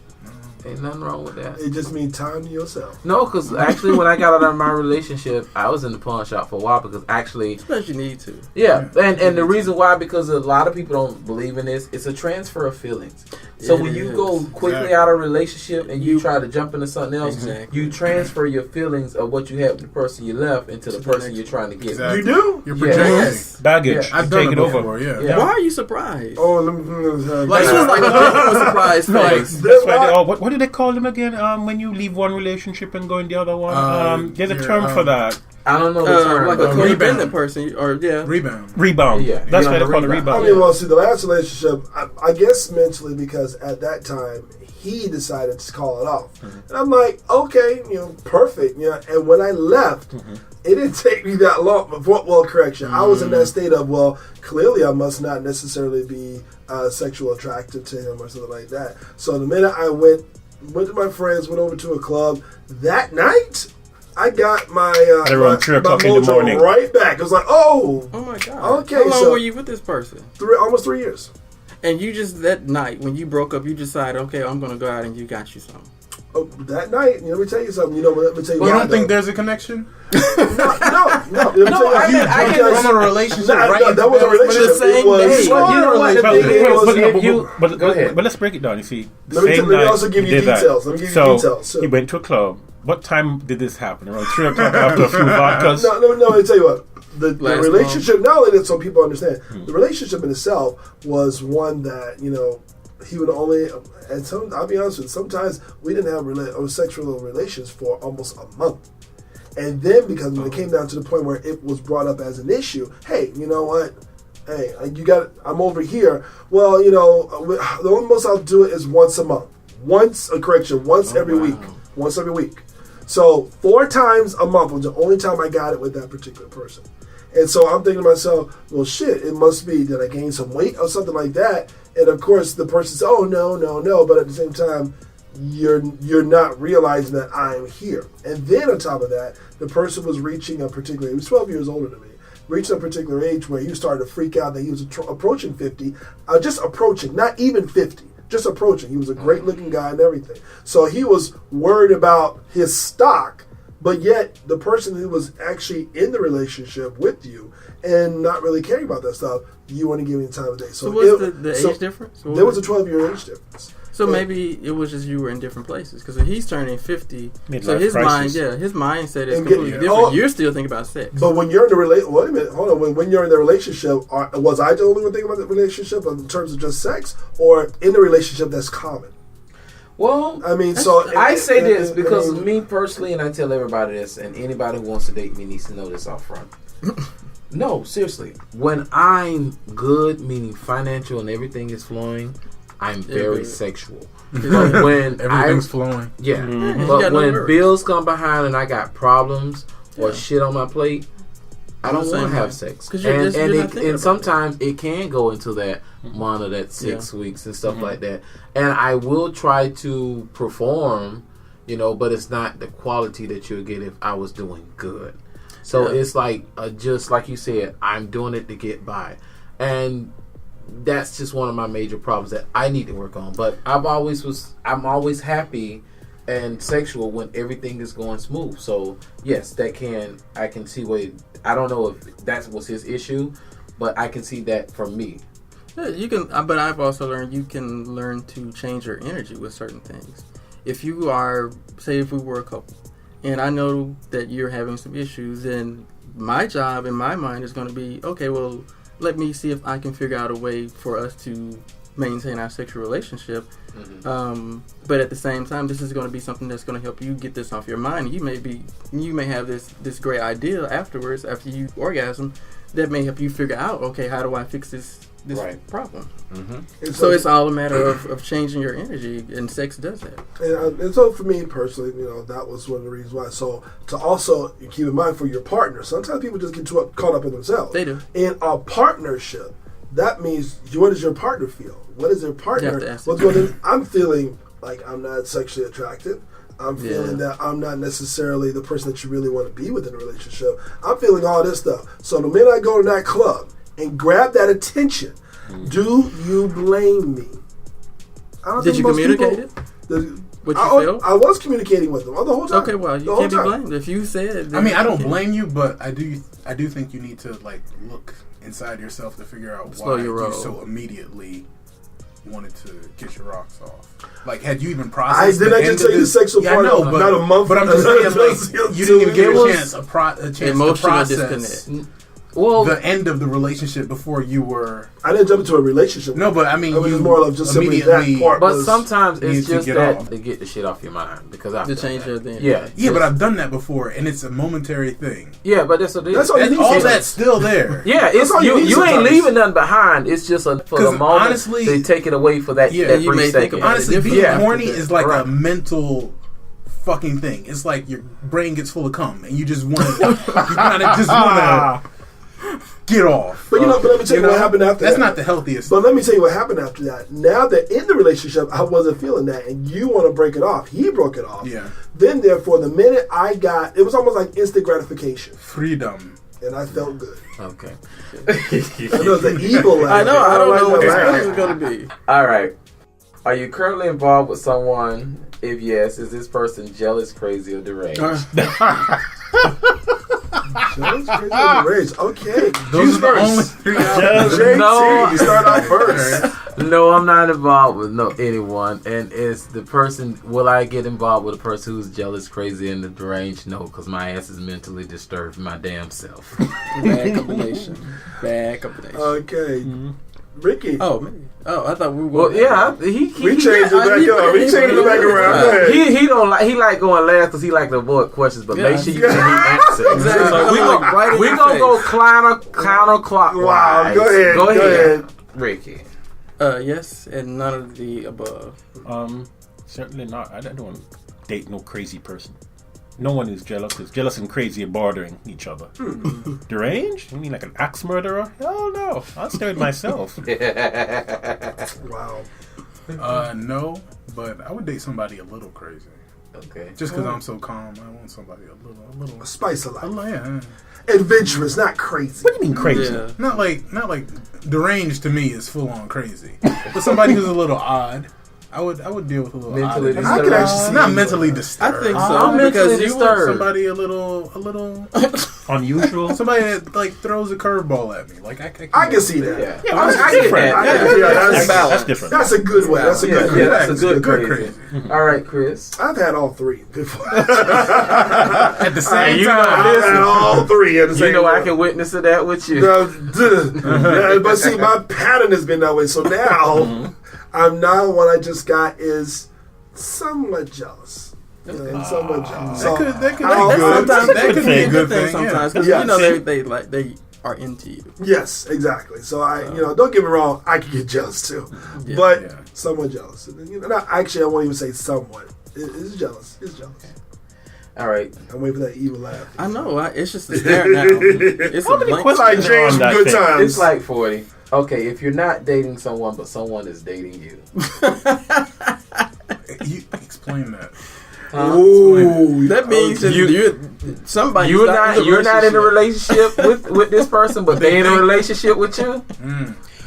Ain't nothing wrong with that. It just means time to yourself. No, because actually when I got out of my relationship, I was in the pawn shop for a while because actually, But you need to. yeah, and the reason why, because a lot of people don't believe in this, it's a transfer of feelings. So It when you is. go quickly Exactly. out of a relationship and you try to jump into something else, Exactly. you transfer your feelings of what you had with the person you left into the the person next you're trying to get. Exactly. You do? You're Yeah. projecting. Yes. Baggage. Yeah. I've You done take it it over. before, yeah. Yeah. Why are you surprised? Oh, let me. Like- This was like a genuine surprise face. That's why they, what do they call them again? When you leave one relationship and go in the other one? There's a you're, term for that. I don't know the term. like but- a rebound. codependent person, or yeah. Rebound. Rebound. Yeah. That's You're why on they the call it rebound. I rebound. mean, well, see, the last relationship, I guess mentally, because at that time he decided to call it off, and I'm like, okay, perfect, And when I left, it didn't take me that long. Before, well, correction, I was in that state of, well, clearly I must not necessarily be sexual attracted to him or something like that. So the minute I went to my friends, went over to a club that night. I got my At around 3 o'clock in the mojo morning. right back. It was like, oh, Oh my god. Okay, How long so- were you with this person? almost 3 years. And you just that night when you broke up, you decided, okay, I'm gonna go out and you got you some. Oh, that night, let me tell you something. Let me tell you You why, don't think though. there's a connection? No. Let me tell you I mean, I can- because- From a relationship, Nah, right? no, that was a relationship. the same It was, day. But you know what? The Well, thing is, if you but go ahead. let's break it down. You see, Let me same let me night also give you did that. details. Let me give you So details. So- he went to a club. What time did this happen? Around 3 o'clock after a few vodkas? No, let me tell you what. The Last relationship, not only that, so people understand, the relationship in itself was one that, he would only, and I'll be honest with you, sometimes we didn't have sexual relations for almost a month. And then, because when it came down to the point where it was brought up as an issue, hey, you know what? Hey, I'm over here. Well, the only most I'll do it is once a month. Once every week. Once every week. So 4 times a month was the only time I got it with that particular person. And so I'm thinking to myself, well, shit, it must be that I gained some weight or something like that. And of course, the person says, oh, no. But at the same time, you're not realizing that I'm here. And then on top of that, the person was reaching a particular, he was 12 years older than me, reaching a particular age where he was starting to freak out that he was approaching 50, just approaching, not even 50, just approaching. He was a great looking guy and everything. So he was worried about his stock, but yet the person who was actually in the relationship with you and not really caring about that stuff, you want to give him the time of day. So what's the age difference? There was a 12-year age difference. So maybe it was just you were in different places because he's turning 50. Midlife So his crisis. his mindset is And completely get- different. oh. You're still thinking about sex. But when you're in the wait a minute, hold on. When you're in the relationship, was I the only one thinking about the relationship in terms of just sex, or in the relationship that's common? Well, I mean, so I say this I because mean, me personally, and I tell everybody this, and anybody who wants to date me needs to know this up front. No, seriously. When I'm good, meaning financial and everything is flowing, I'm very sexual. But when Everything's flowing. yeah, you got but no when worries. bills come behind and I got problems or shit on my plate, I I'm don't the want same to have way. sex. 'Cause you're not thinking about sometimes it can go into that month or that 6 weeks and stuff like that. And I will try to perform, but it's not the quality that you'll get if I was doing good. So it's like, just like you said, I'm doing it to get by. And that's just one of my major problems that I need to work on. But I'm always happy and sexual when everything is going smooth. So yes, I can see I don't know if that was his issue, but I can see that from me. Yeah, you can, but I've also learned you can learn to change your energy with certain things. If you are, say, if we were a couple, and I know that you're having some issues, then my job in my mind is going to be, okay, well, let me see if I can figure out a way for us to maintain our sexual relationship. But at the same time, this is going to be something that's going to help you get this off your mind. You may have this great idea afterwards, after you orgasm, that may help you figure out, okay, how do I fix this problem? So it's all a matter of changing your energy, and sex does that. And so for me personally, that was one of the reasons why. So to also keep in mind for your partner, sometimes people just get too caught up in themselves. They do. In a partnership, that means what does your partner feel? What is their partner? What's going on? I'm feeling like I'm not sexually attractive. I'm feeling that I'm not necessarily the person that you really want to be with in a relationship. I'm feeling all this stuff. So the minute I go to that club and grab that attention, do you blame me? Did you communicate it? What you feel? I was communicating with them the whole time. Okay, well, you can't be blamed if you said. I mean, I don't blame you, but I do think you need to look inside yourself to figure out why you so immediately wanted to get your rocks off. Like, had you even processed? I just tell you the sexual part. Not a month. But I'm just saying, you didn't even give a chance to process disconnect. Well, the end of the relationship before you were. I didn't jump into a relationship. No, but I mean, it was more of just simply that part. But sometimes it's just that to get the shit off your mind because to change your thing. Yeah, but I've done that before, and it's a momentary thing. Yeah, but that's what it is. all that's still there. Yeah, it's you ain't leaving nothing behind. It's just for the moment. Honestly, they take it away for that. Yeah, that you may think about honestly, being horny is like a mental fucking thing. It's like your brain gets full of cum, and you just want to, you kind of just want to get off. But but let me tell you what happened after that. That's not the healthiest. But let me tell you what happened after that. Now that in the relationship, I wasn't feeling that, and you want to break it off. He broke it off. Yeah. Then, therefore, the minute I got, it was almost like instant gratification. Freedom. And I felt good. Okay. I know the evil laugh. I know. I don't know what that this laugh. is going to be. All right. Are you currently involved with someone? If yes, is this person jealous, crazy, or deranged? Jealous, crazy, or deranged. Okay. Those are the only three JT, you start out first. No, I'm not involved with anyone. And it's the person. Will I get involved with a person who's jealous, crazy, and deranged? No, because my ass is mentally disturbed my damn self. Bad combination. Okay. Ricky. I thought we were. Well, yeah, he changed it back up. We changed it back around. He don't like. He like going last because he like to avoid questions, but make sure you answer. Exactly. So we gonna go counterclockwise. Wow. Go ahead, Ricky. Yes, and none of the above. Certainly not. I don't want to date no crazy person. No one is jealous. Is jealous and crazy are bordering each other. Deranged? You mean like an axe murderer? Hell no. I'll stay with myself. Wow. No, but I would date somebody a little crazy. Okay. Just because I'm so calm, I want somebody a little. A spice of life. Yeah. Adventurous, not crazy. What do you mean crazy? Yeah. Not like deranged to me is full on crazy, but somebody who's a little odd. I would deal with a little Mentally oddity. I could actually see Not you. mentally disturbed. I think so. I'm mentally because you disturbed. Somebody a little Unusual? somebody that like throws a curveball at me. Like I I can see that. Yeah. Yeah, I that's get different. that. I Yeah, can see that. That's That's, different. that's a good way. That's a good Yeah, way. that's a good good crazy. crazy. All right, Chris. I've had all three before. At the same you know, time. I've had all three at the same You know, I time. can witness to that with you. No, yeah, but see, my pattern has been that way. So now, I'm now what I just got is somewhat jealous. Yeah, somewhat jealous. So, That could I'll- be good. Sometimes That that could could be be a good thing thing. sometimes Yeah. because you know they are into you. Yes, exactly. So don't get me wrong, I can get jealous too, Yeah. but Yeah. somewhat jealous. And, actually, I won't even say somewhat. It's jealous. It's jealous. All right. I'm waiting for that evil laugh. I know. It's just a stare now. It's a blank. It's like James on from that Good thing? Times. It's like 40. Okay, if you're not dating someone, but someone is dating you. You explain that. Ooh, That means that you're somebody. You're not in a relationship with this person, but they in a relationship with you.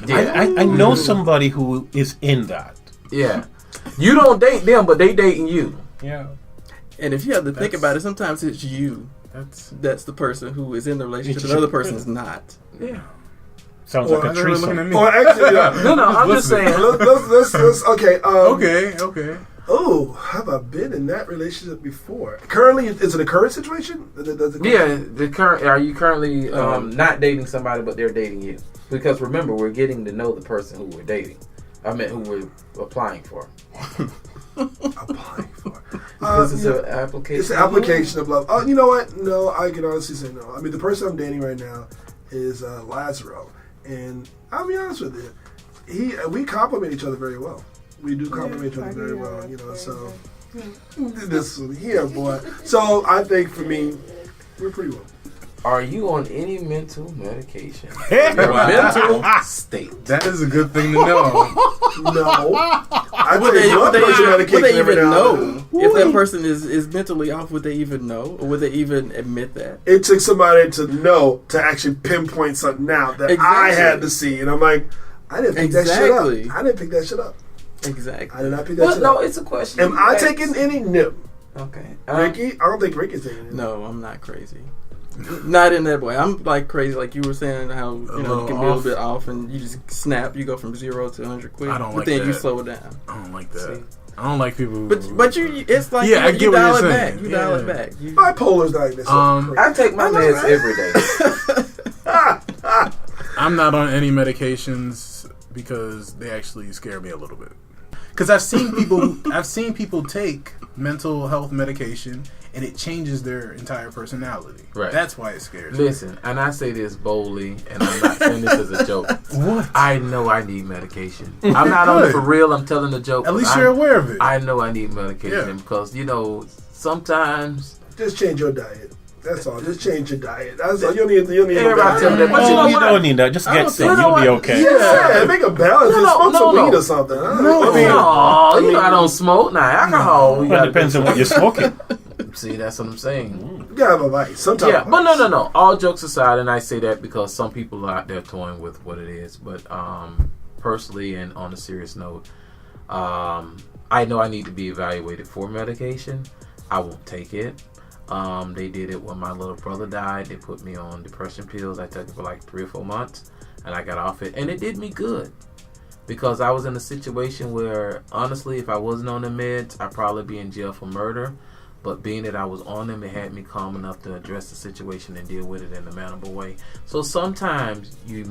Yeah. I know somebody who is in that. Yeah. You don't date them, but they dating you. Yeah. And if you have to think about it, sometimes it's you. That's the person who is in the relationship. The other person is not. Yeah. Sounds Or like a They're looking at threesome. me. Or actually, No, I'm just listening. saying. let's okay. Okay. Oh, have I been in that relationship before? Currently, is it a current situation? Yeah, are you currently not dating somebody, but they're dating you? Because remember, we're getting to know the person who we're dating. I meant who we're applying for. Applying for. This is an application. It's an application of love. Oh, you know what? No, I can honestly say no. I mean, the person I'm dating right now is Lazaro, and I'll be honest with you, we complement each other very well. We do compliment each other very well, so this one here, boy. So I think for me, we're pretty well. Are you on any mental medication? Wow. Mental state. That is a good thing to know. No, I Would take blood pressure they medication every even now and then. know if that person is mentally off? Would they even know, or would they even admit that? It took somebody to know to actually pinpoint something out that I had to see, and I'm like, I didn't pick that shit up. Exactly. I didn't pick that shit up. Exactly. I did not pick that Well, shit no, up. it's a question. Am I taking any? No. Okay. Ricky? I don't think Ricky's taking it. No, I'm not crazy. Not in that way. I'm like crazy, like you were saying, how you can be a little bit off, and you just snap. You go from 0 to 100 quick. I don't but like then you that. slow it down. I don't like that. See? I don't like people. Who, But it's like Yeah, I you get what dial you're it saying. back. You dial it Yeah. back. You, Bipolar's not this. I take my meds every day. I'm not on any medications because they actually scare me a little bit. Because I've seen people take mental health medication and it changes their entire personality. Right. That's why it scares me. Listen, and I say this boldly, and I'm not saying this as a joke. What? I know I need medication. I'm not on it for real. I'm telling a joke. At but least you're aware of it. I know I need medication Yeah. because sometimes Just change your diet. That's all. Just change your diet. That's all. You don't need no everybody tell me that. balance. But you know You what? don't need that. Just get some. you know You'll be what? okay. Yeah, make a balance. No, Just smoke no, some no. weed or something. I No, mean, you know I don't smoke. Now alcohol. you Well, gotta it depends do on what you're smoking. See, that's what I'm saying. you gotta have a vice. Sometimes. Yeah, but no. All jokes aside, and I say that because some people are out there toying with what it is. But personally, and on a serious note, I know I need to be evaluated for medication. I won't take it. They did it when my little brother died. They put me on depression pills. I took it for like 3 or 4 months, and I got off it, and it did me good. Because I was in a situation where, honestly, if I wasn't on the meds, I'd probably be in jail for murder. But being that I was on them, it had me calm enough to address the situation and deal with it in a manageable way. So sometimes you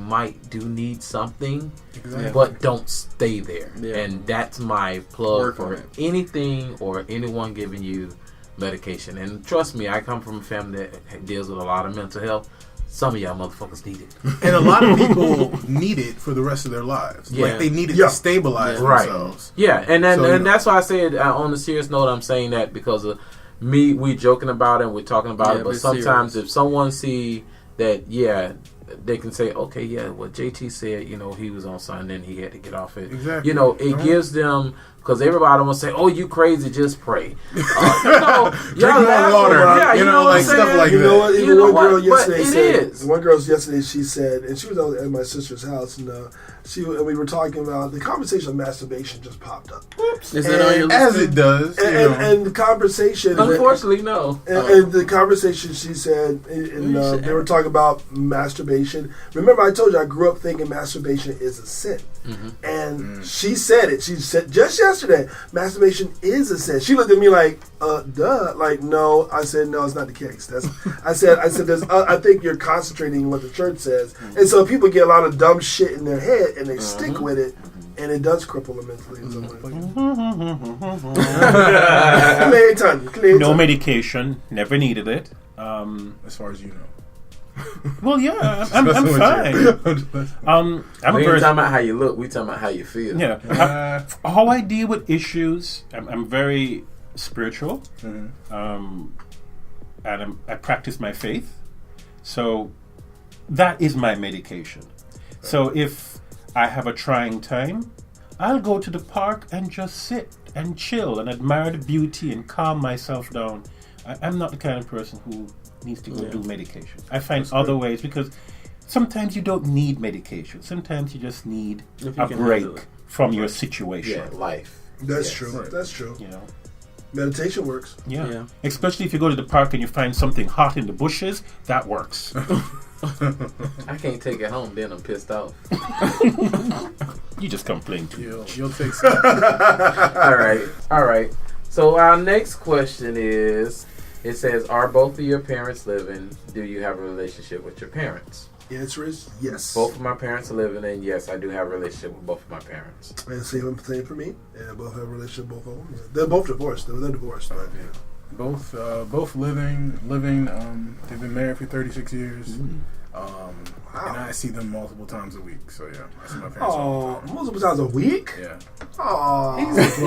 do need something, Exactly. but don't stay there. Yeah. And that's my plug Work on for it. anything or anyone giving you medication. And trust me, I come from a family that deals with a lot of mental health. Some of y'all motherfuckers need it. And a lot of people need it for the rest of their lives. Yeah. Like they need it Yeah. to stabilize Right. themselves. Yeah, and then So, and that's why I said on a serious note, I'm saying that because of we joking about it and we're talking about Yeah, it, but but sometimes serious. if someone see that, they can say, okay, yeah, what JT said, he was on something and he had to get off it. Exactly. It gives them Because everybody will say, "Oh, you crazy? Just pray." Drink more water. Yeah, you know, like what I'm stuff saying? like You that. know what? Even You know one what? girl yesterday But it said. is. One girl yesterday, she said, and she was at my sister's house, and and we were talking about the conversation of masturbation just popped up. Is it on your list? As it does. you know. And the conversation. Unfortunately, no. And the conversation, she said, and they were talking about masturbation. Remember, I told you I grew up thinking masturbation is a sin. And she said it. She said just yesterday, masturbation is a sin. She looked at me like, duh. Like, no. I said, no, it's not the case. I said, there's, I think you're concentrating on what the church says. And so people get a lot of dumb shit in their head and they stick with it. And it does cripple them mentally in some way. No medication. Never needed it. As far as you know. Well, yeah, I'm fine. I'm We a ain't person. talking about how you look. We talking about how you feel. Yeah, how I deal with issues. I'm very spiritual, and I practice my faith. So that is my medication. So if I have a trying time, I'll go to the park and just sit and chill and admire the beauty and calm myself down. I'm not the kind of person who needs to go do medication. I find other ways, because sometimes you don't need medication. Sometimes you just need a break from your situation. Yeah, life. That's Yes. true. Right. That's true. You know? Meditation works. Yeah. Especially if you go to the park and you find something hot in the bushes, that works. I can't take it home. Then I'm pissed off. You just complain too much. You'll take some. All right. So our next question is, it says, are both of your parents living? Do you have a relationship with your parents? The answer is yes. Both of my parents are living, and yes, I do have a relationship with both of my parents. And same for me. And both have a relationship, both of them. They're both divorced. They're divorced. Right? Both living. They've been married for 36 years. And I see them multiple times a week. So yeah, I see my parents all the time. Multiple times a week? Yeah. Oh,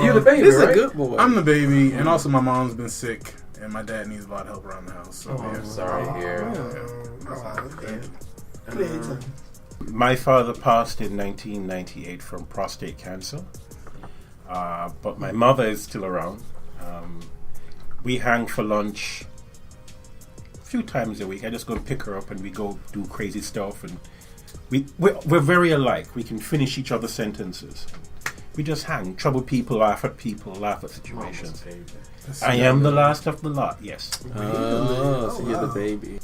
You the baby, He's right? a good boy. I'm the baby, and also my mom's been sick, and my dad needs a lot of help around the house. So Oh, yeah. sorry to hear. My father passed in 1998 from prostate cancer, but my mother is still around. We hang for lunch a few times a week. I just go and pick her up, and we go do crazy stuff. And we're very alike. We can finish each other's sentences. We just hang, trouble people, laugh at situations. I am the last of the lot. Yes. Oh, so you're the baby.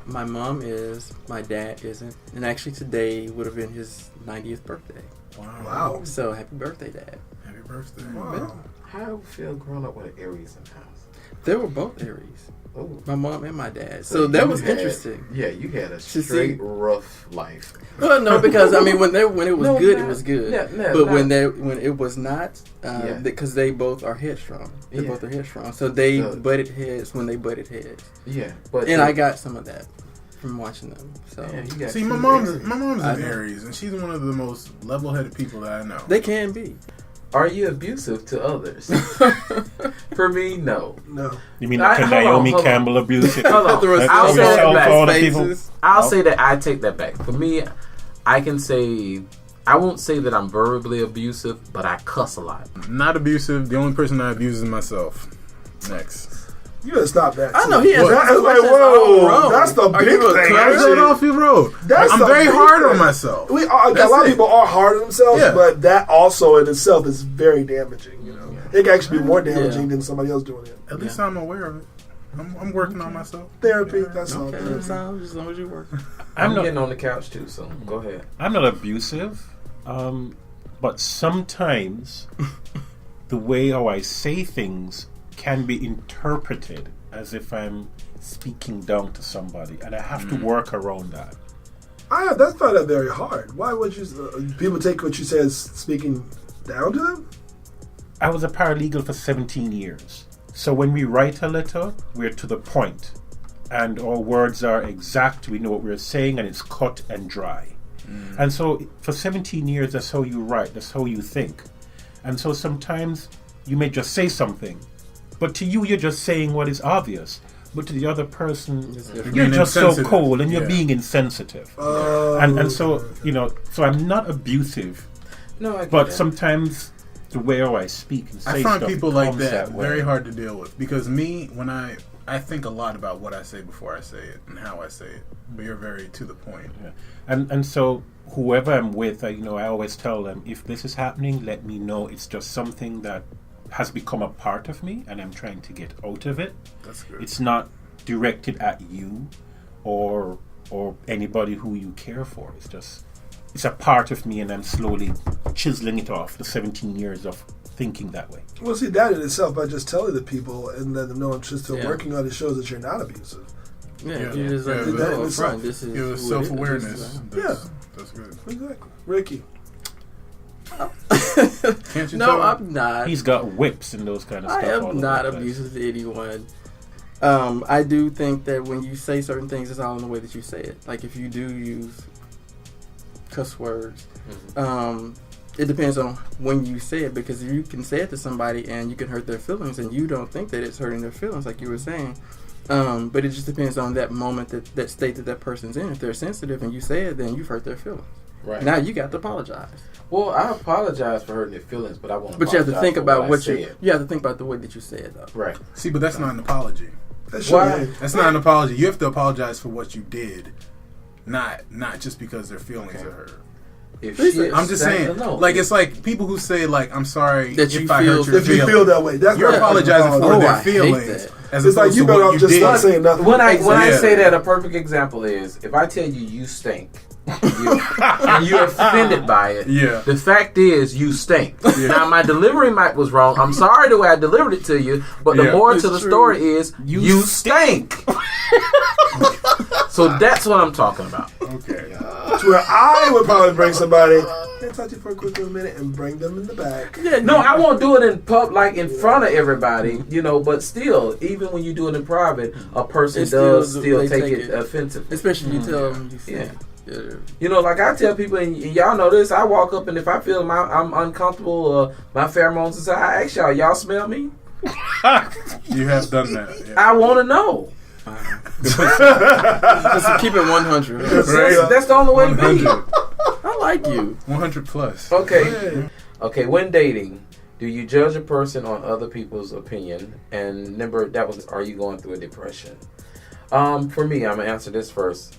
My mom is. My dad isn't. And actually, today would have been his 90th birthday. Wow. So happy birthday, Dad. Happy birthday. Wow. How do you feel growing up with an Aries in the house? They were both Aries. Oh. My mom and my dad. So that was interesting. Yeah, you had a To straight see- rough life. Well, no, because I mean, when it was No, good, not- it was good. no, but not- when it was not, Yeah. because they both are headstrong. They Yeah. both are headstrong. So they So- butted heads when they butted heads, Yeah, but and I got some of that from watching them. So Man, you got See, two my mom's Aries. an know. Aries, and she's one of the most level-headed people that I know. they can be. Are you abusive to others? For me, no. No. You mean I- like a hold on, Naomi hold on. Campbell abusive? Hold on. The I'll say that Yourself, back. all the people. Faces. I'll say that I take that back. For me, I can say, I won't say that I'm verbally abusive, but I cuss a lot. Not abusive. The only person I abuse is myself. Next. You gotta stop that. I too. know he answered That's questions like, all whoa, wrong. that's the Are big you a thing. cunt? Cut Actually. it off your road. That's I'm the very big hard thing. on myself. A lot That's of it. people are hard on themselves, Yeah. but that also in itself is very damaging. You know, it can actually be more damaging than somebody else doing it. At least I'm aware of it. I'm working on myself. Therapy. That's all. Okay, Therapy. so as long as you work. I'm not- getting on the couch too, so go ahead. I'm not abusive, but sometimes the way how I say things can be interpreted as if I'm speaking down to somebody, and I have to work around that. That's not that very hard. Why would you? People take what you say as speaking down to them? I was a paralegal for 17 years. So when we write a letter, we're to the point, and our words are exact. We know what we're saying, and it's cut and dry. And so for 17 years, that's how you write, that's how you think. And so sometimes you may just say something, but to you, you're just saying what is obvious. But to the other person, you're being just so insensitive. cold, and you're Yeah. being insensitive. Oh, And so, so I'm not abusive, No, I get but that. sometimes the way how I speak and say I find stuff people like comes that way. very hard to deal with because me, when I think a lot about what I say before I say it and how I say it, but you're very to the point. Yeah. And so whoever I'm with, I always tell them, if this is happening, let me know. It's just something that has become a part of me and I'm trying to get out of it. That's good. It's not directed at you or anybody who you care for. It's a part of me and I'm slowly chiseling it off the 17 years of thinking that way. Well, see, that in itself, by just telling the people and letting them know I'm just still Yeah. working on it, shows that you're not abusive. Yeah, Yeah. you just Yeah, let them that know in up front. itself. This is It was who it is. self-awareness. Yeah. That's good. Exactly. Ricky. Can't you No, tell? I'm not. He's got whips and those kind of I stuff. all am over not the place. abusive to anyone. I do think that when you say certain things, it's all in the way that you say it. Like if you do use cuss words, it depends on when you say it, because you can say it to somebody and you can hurt their feelings, and you don't think that it's hurting their feelings, like you were saying. But it just depends on that moment, that state that person's in. If they're sensitive and you say it, then you've hurt their feelings. Right. Now you got to apologize. Well, I apologize for hurting their feelings, but I want to. But you have to think about what you you have to think about the way that you say it, though. Right. See, but that's not an apology. That Why? should That's not an apology. You have to apologize for what you did, not just because their feelings are hurt. If Listen, I'm just saying, no. like it's like people who say like I'm sorry That you if I feel- hurt your if you feelings. feel that way, that's You're not apologizing for Oh, their I hate feelings, that. as It's like opposed you to better what off you just did. not saying nothing. when I Yeah. say that, a perfect example is if I tell you stink, and you're offended by it. Yeah. The fact is you stink. Now my delivery mic was wrong. I'm sorry the way I delivered it to you, but the Yeah. moral It's to the true. story is you stink. So that's what I'm talking about. Okay. To where I would probably bring somebody and talk to you for a quick little minute and bring them in the back. Yeah, No, I won't do it in pub, like in front of everybody, but still, even when you do it in private, a person It's does still- still they take take it it. offensively. especially you tell them you Yeah. think. Yeah. Like I tell people, and y'all know this, I walk up and if I feel I'm uncomfortable, my pheromones is I ask y'all smell me? You have done that. Yeah. I want to know. Just keep it 100. That's the only way to be. 100. I like you. 100 plus. Okay. Okay, when dating, do you judge a person on other people's opinion? And remember, are you going through a depression? For me, I'm going to answer this first.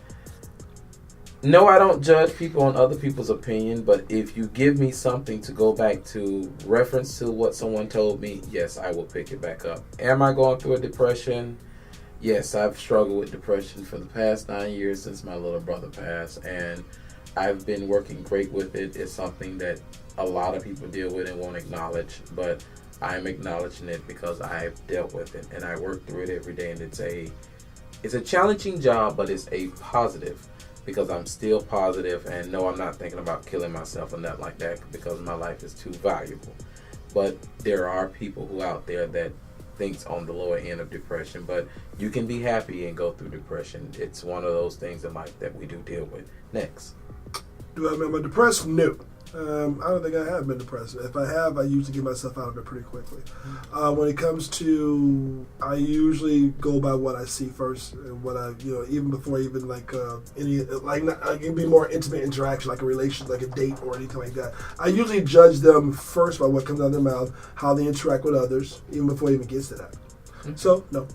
No, I don't judge people on other people's opinion, but if you give me something to go back to, reference to what someone told me, yes, I will pick it back up. Am I going through a depression? Yes, I've struggled with depression for the past 9 years since my little brother passed, and I've been working great with it. It's something that a lot of people deal with and won't acknowledge, but I'm acknowledging it because I've dealt with it, and I work through it every day, and it's a challenging job, but it's a positive. Because I'm still positive, and no, I'm not thinking about killing myself or nothing like that because my life is too valuable. But there are people who out there that thinks on the lower end of depression, but you can be happy and go through depression. It's one of those things in life that we do deal with. Next. Do I remember depressed? No. I don't think I have been depressed. If I have, I usually get myself out of it pretty quickly. When it comes to, I usually go by what I see first, and what I, even before even it can be more intimate interaction, like a relation, like a date or anything like that. I usually judge them first by what comes out of their mouth, how they interact with others, even before it even gets to that. So no.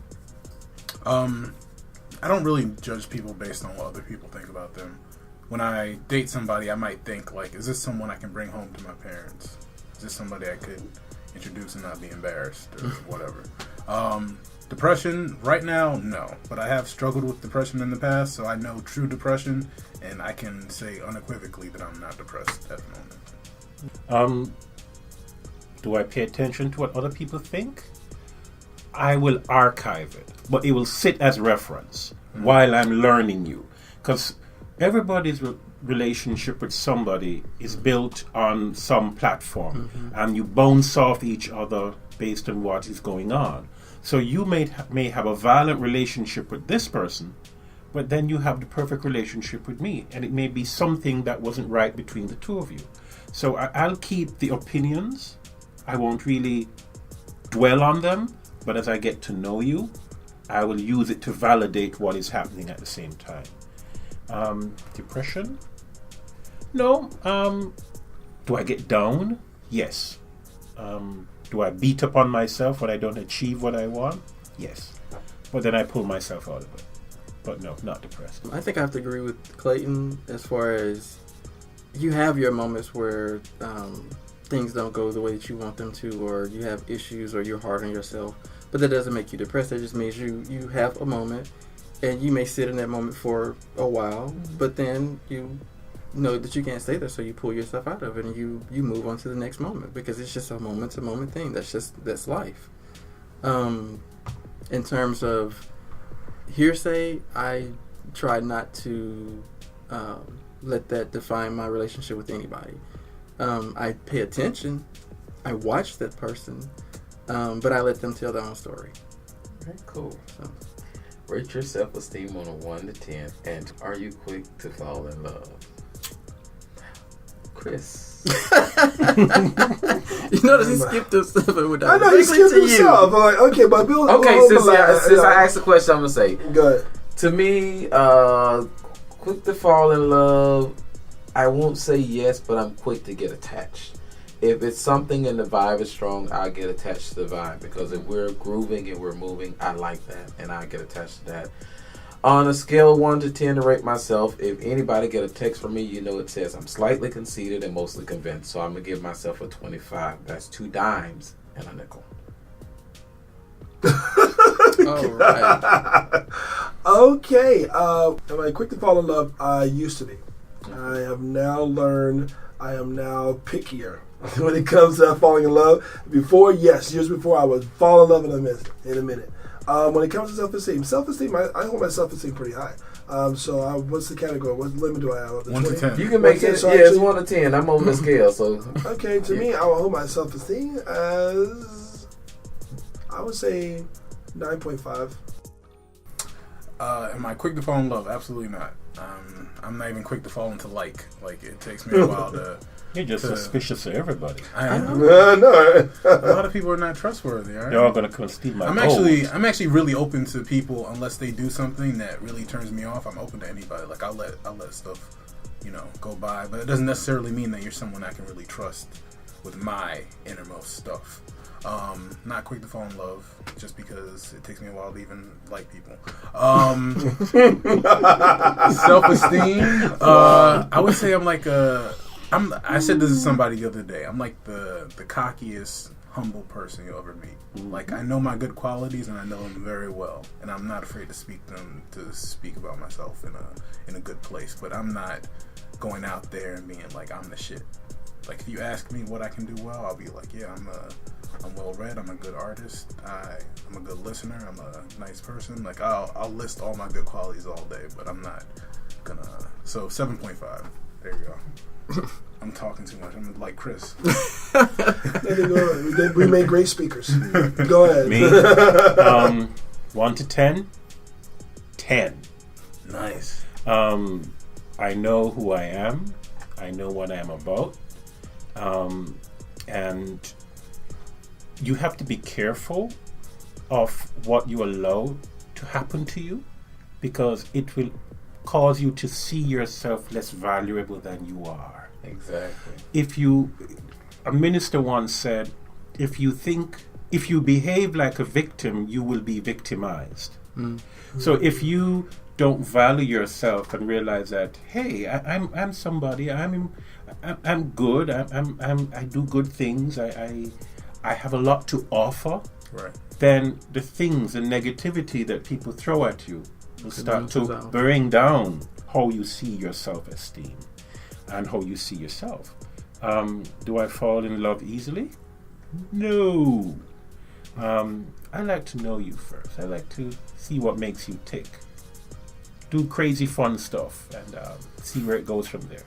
I don't really judge people based on what other people think about them. When I date somebody, I might think, like, is this someone I can bring home to my parents? Is this somebody I could introduce and not be embarrassed or whatever? Depression, right now, no. But I have struggled with depression in the past, so I know true depression, and I can say unequivocally that I'm not depressed at the moment. Do I pay attention to what other people think? I will archive it, but it will sit as reference while I'm learning you. Because everybody's relationship with somebody is built on some platform, and you bounce off each other based on what is going on. So you may have a violent relationship with this person, but then you have the perfect relationship with me, and it may be something that wasn't right between the two of you. So I'll keep the opinions. I won't really dwell on them, but as I get to know you, I will use it to validate what is happening at the same time. Depression? No. Do I get down? Yes. Do I beat up on myself when I don't achieve what I want? Yes. But then I pull myself out of it. But no, not depressed. I think I have to agree with Clayton as far as you have your moments where things don't go the way that you want them to, or you have issues, or you're hard on yourself. But that doesn't make you depressed. That just means you have a moment, and you may sit in that moment for a while, but then you know that you can't stay there, so you pull yourself out of it, and you move on to the next moment, because it's just a moment-to-moment thing. That's life. In terms of hearsay, I try not to let that define my relationship with anybody. I pay attention, I watch that person, but I let them tell their own story. Very cool. So. Rate your self-esteem on a 1 to 10, and are you quick to fall in love? Chris. You notice he skipped himself. I know he skipped himself. I'm like, okay, but Bill. Okay, since I asked the question, I'm gonna say. Go ahead. To me, quick to fall in love. I won't say yes, but I'm quick to get attached. If it's something and the vibe is strong, I'll get attached to the vibe, because if we're grooving and we're moving, I like that, and I get attached to that. On a scale of 1 to 10 to rate myself, if anybody get a text from me, you know it says I'm slightly conceited and mostly convinced. So I'm going to give myself a 25. That's 2 dimes and a nickel. All right. Okay. Am I quick to fall in love? I used to be. I have now learned I am now pickier when it comes to falling in love. Before, yes, years before, I would fall in love in a minute. When it comes to self-esteem, I hold my self-esteem pretty high. So what's the category? What limit do I have? 1 to 10. You can make it, so it's 1 to 10. I'm on the scale, so. Okay, to me, I will hold my self-esteem as, I would say, 9.5. Am I quick to fall in love? Absolutely not. I'm not even quick to fall into like. Like, it takes me a while to... You're just suspicious of everybody. I am. No. A lot of people are not trustworthy. All right? They're all going to come steal my I'm actually really open to people unless they do something that really turns me off. I'm open to anybody. Like, I'll let stuff, go by. But it doesn't necessarily mean that you're someone I can really trust with my innermost stuff. Not quick to fall in love just because it takes me a while to even like people. Self-esteem. I would say I'm like I said this to somebody the other day. I'm like the cockiest, humble person you'll ever meet. Like, I know my good qualities and I know them very well, and I'm not afraid to speak about myself in a good place. But I'm not going out there and being like I'm the shit. Like, if you ask me what I can do well, I'll be like, yeah, I'm well read. I'm a good artist. I'm a good listener. I'm a nice person. Like, I'll list all my good qualities all day, but I'm not gonna. So 7.5. There you go. I'm talking too much. I'm like Chris. We made great speakers. Go ahead. Me? 1 to 10? 10. Nice. I know who I am. I know what I am about. And you have to be careful of what you allow to happen to you, because it will cause you to see yourself less valuable than you are. Exactly. A minister once said, if you behave like a victim, you will be victimized. So if you don't value yourself and realize that, hey, I'm somebody, I'm good, I do good things, I have a lot to offer. Right. Then the things, the negativity that people throw at you will start to bring down how you see your self-esteem and how you see yourself. Do I fall in love easily? No. I like to know you first. I like to see what makes you tick. Do crazy fun stuff and see where it goes from there.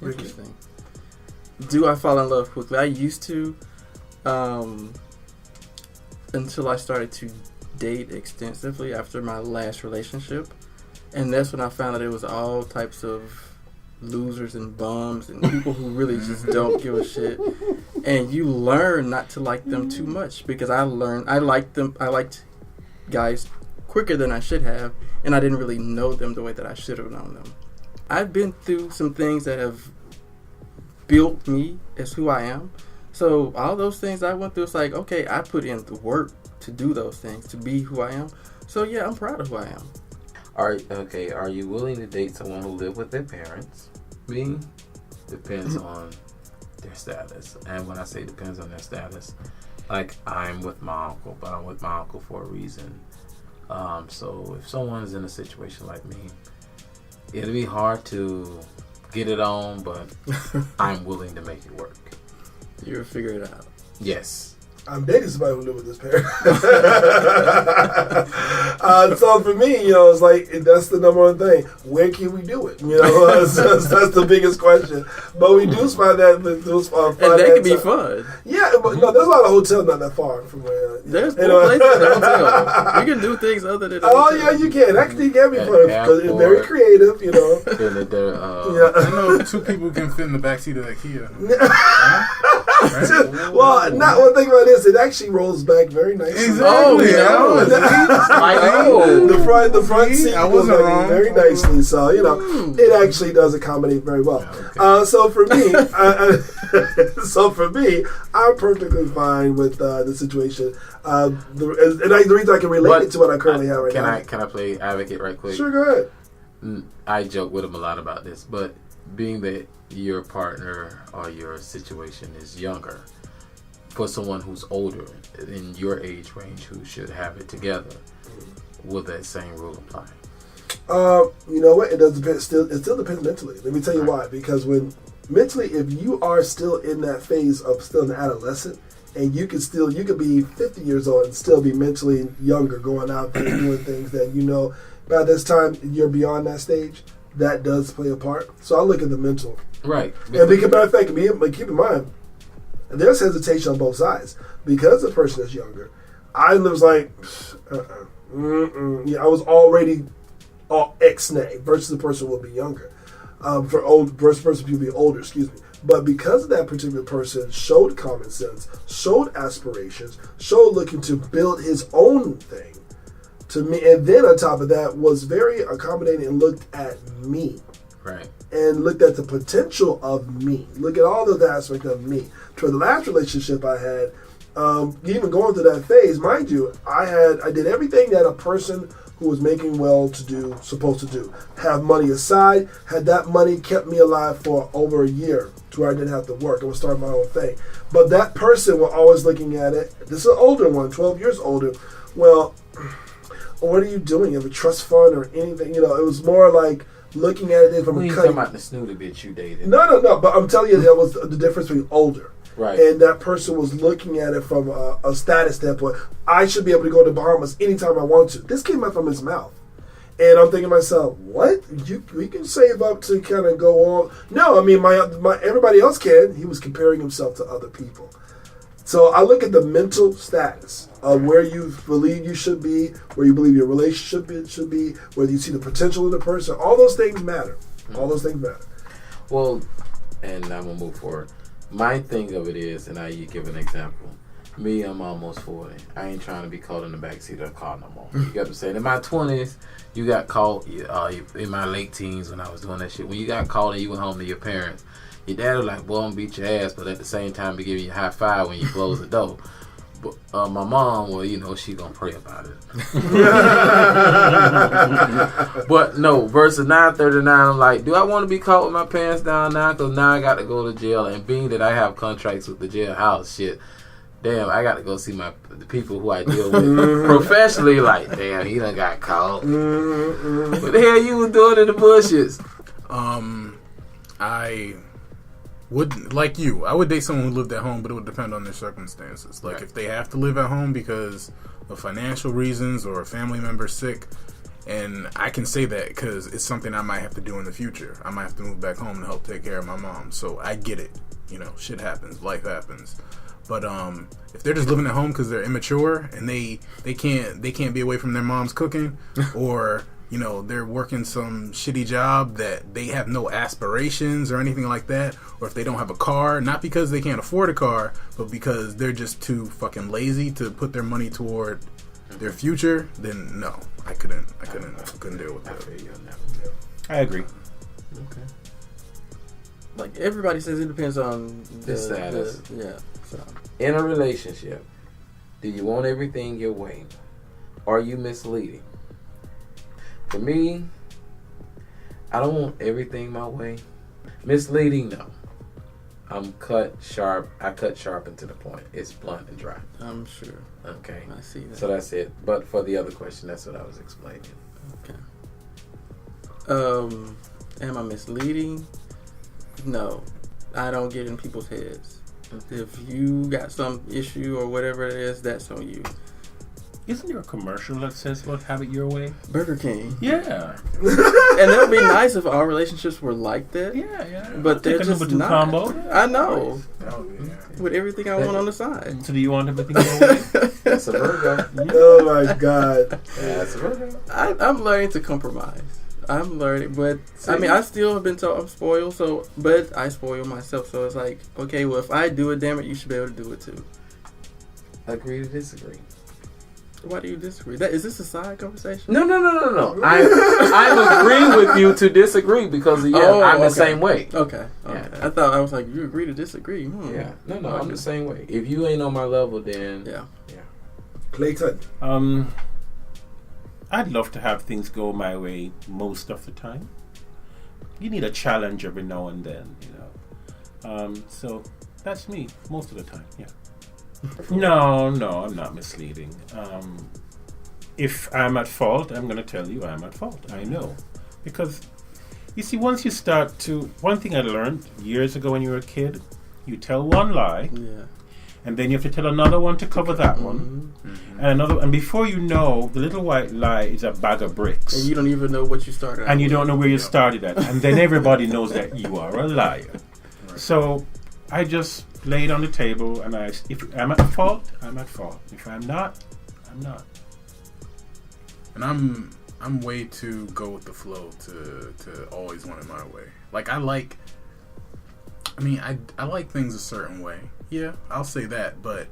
Interesting. Do I fall in love quickly? I used to, until I started to date extensively after my last relationship. And that's when I found that it was all types of losers and bums and people who really just don't give a shit. And you learn not to like them too much, because I liked guys quicker than I should have, and I didn't really know them the way that I should have known them. I've been through some things that have built me as who I am. So all those things I went through, it's like, okay, I put in the work to do those things, to be who I am. So yeah, I'm proud of who I am. Are you willing to date someone who live with their parents? Me, depends on their status. And when I say depends on their status, like I'm with my uncle, but I'm with my uncle for a reason. So if someone's in a situation like me, it'll be hard to get it on, but I'm willing to make it work. You'll figure it out. Yes. I'm dating somebody who live with his parents. So for me, it's like that's the number one thing. Where can we do it? That's the biggest question. But we do find that those and that can be fun. Yeah, but no, there's a lot of hotels not that far from where. There's more places than a hotel. You can do things other than. Yeah, you can. Actually, can be fun because it's very creative. I know 2 people can fit in the backseat of that Kia. Right? Well, not one thing about this. It actually rolls back very nicely. Exactly. The front seat goes back very nicely, so it actually does accommodate very well. Okay. So for me, I'm perfectly fine with the situation. The reason I can relate it to what I currently have right now. Can I play advocate right quick? Sure, go ahead. I joke with him a lot about this, but being that your partner or your situation is younger, for someone who's older in your age range who should have it together, will that same rule apply? You know what? It does depend. It still depends mentally. Let me tell you why. Because mentally, if you are still in that phase of still an adolescent, and you could be 50 years old and still be mentally younger, going out there doing things that by this time you're beyond that stage. That does play a part. So I look at the mental. Right. And matter of fact, keep in mind, there's hesitation on both sides. Because the person is younger, I was like, I was already ex-nay versus the person will be younger. Versus the person will be older, excuse me. But because that particular person showed common sense, showed aspirations, showed looking to build his own thing, to me, and then on top of that was very accommodating and looked at me, right, and looked at the potential of me. Look at all those aspects of me. For the last relationship I had, even going through that phase, mind you, I did everything that a person who was making well-to-do supposed to do. Have money aside. Had that money kept me alive for over a year, to where I didn't have to work. I was starting my own thing. But that person was always looking at it. This is an older one, 12 years older. Well, what are you doing? You have a trust fund or anything? It was more like looking at it from a talking about the snooty bitch you dated. No. But I'm telling you, that was the difference between older. Right. And that person was looking at it from a status standpoint. I should be able to go to Bahamas anytime I want to. This came out from his mouth. And I'm thinking to myself, what? We can save up to kind of go on. No, I mean, my everybody else can. He was comparing himself to other people. So I look at the mental status of where you believe you should be, where you believe your relationship should be, whether you see the potential in the person. All those things matter. All those things matter. Well, and I'm going to move forward. My thing of it is, and you give an example. Me, I'm almost 40. I ain't trying to be caught in the backseat of a car no more. You got what I'm saying? In my 20s, you got caught, in my late teens when I was doing that shit. When you got caught and you went home to your parents, your dad was like, boy, I'm gonna beat your ass, but at the same time, be giving you a high five when you close the door. But my mom, well, she gonna pray about it. But no, versus 9:39, I'm like, do I want to be caught with my pants down now? Because now I got to go to jail, and being that I have contracts with the jailhouse, shit, damn, I got to go see the people who I deal with professionally. Like, damn, he done got caught. What the hell you was doing in the bushes? I would, like you, I would date someone who lived at home, but it would depend on their circumstances. Like, if they have to live at home because of financial reasons or a family member sick, and I can say that because it's something I might have to do in the future. I might have to move back home to help take care of my mom. So I get it. Shit happens. Life happens. But if they're just living at home because they're immature and they can't be away from their mom's cooking, or they're working some shitty job that they have no aspirations or anything like that, or if they don't have a car, not because they can't afford a car, but because they're just too fucking lazy to put their money toward their future, then no, I couldn't deal with that. I agree. Okay. like everybody says, it depends on The status. Yeah. So In a relationship, do you want everything your way? Are you misleading? For me, I don't want everything my way. Misleading, no. I'm cut sharp. I cut sharp and to the point. It's blunt and dry. I'm sure. Okay. I see that. So that's it. But for the other question, that's what I was explaining. Am I misleading? No, I don't get in people's heads. If you got some issue or whatever it is, that's on you. Isn't there a commercial that says, "Look, have it your way"? Burger King. Yeah. And it would be nice if our relationships were like that. Yeah. But they're Take a just number two not. combo. I know. That would be, yeah. With everything I want on the side. So do you want everything your way? That's a Virgo. Oh my God. That's a Virgo. I'm learning to compromise. I'm learning, but I mean, I still have been told I'm spoiled. But I spoil myself. So it's like, okay, well, if I do it, damn it, you should be able to do it too. Agree to disagree. Why do you disagree? Is this a side conversation? No. I'm agreeing with you to disagree because I'm the same way. Okay. Yeah. I was like, you agree to disagree. Yeah. No, I'm the same way. If you ain't on my level, then Yeah. Clayton. I'd love to have things go my way most of the time. You need a challenge every now and then, you know. So that's me most of the time. Yeah. No, I'm not misleading. If I'm at fault, I'm going to tell you I'm at fault. I know. Because, you see, once you start to... One thing I learned years ago when you were a kid, you tell one lie, and then you have to tell another one to cover that one, and before you know, the little white lie is a bag of bricks. And you don't even know what you started at. And you don't know where you started at. And then everybody knows that you are a liar. Right. So, I just lay it on the table, and if I'm at fault, I'm at fault. If I'm not, I'm not. And I'm way too go with the flow to always want it my way. Like I like things a certain way. Yeah, I'll say that. But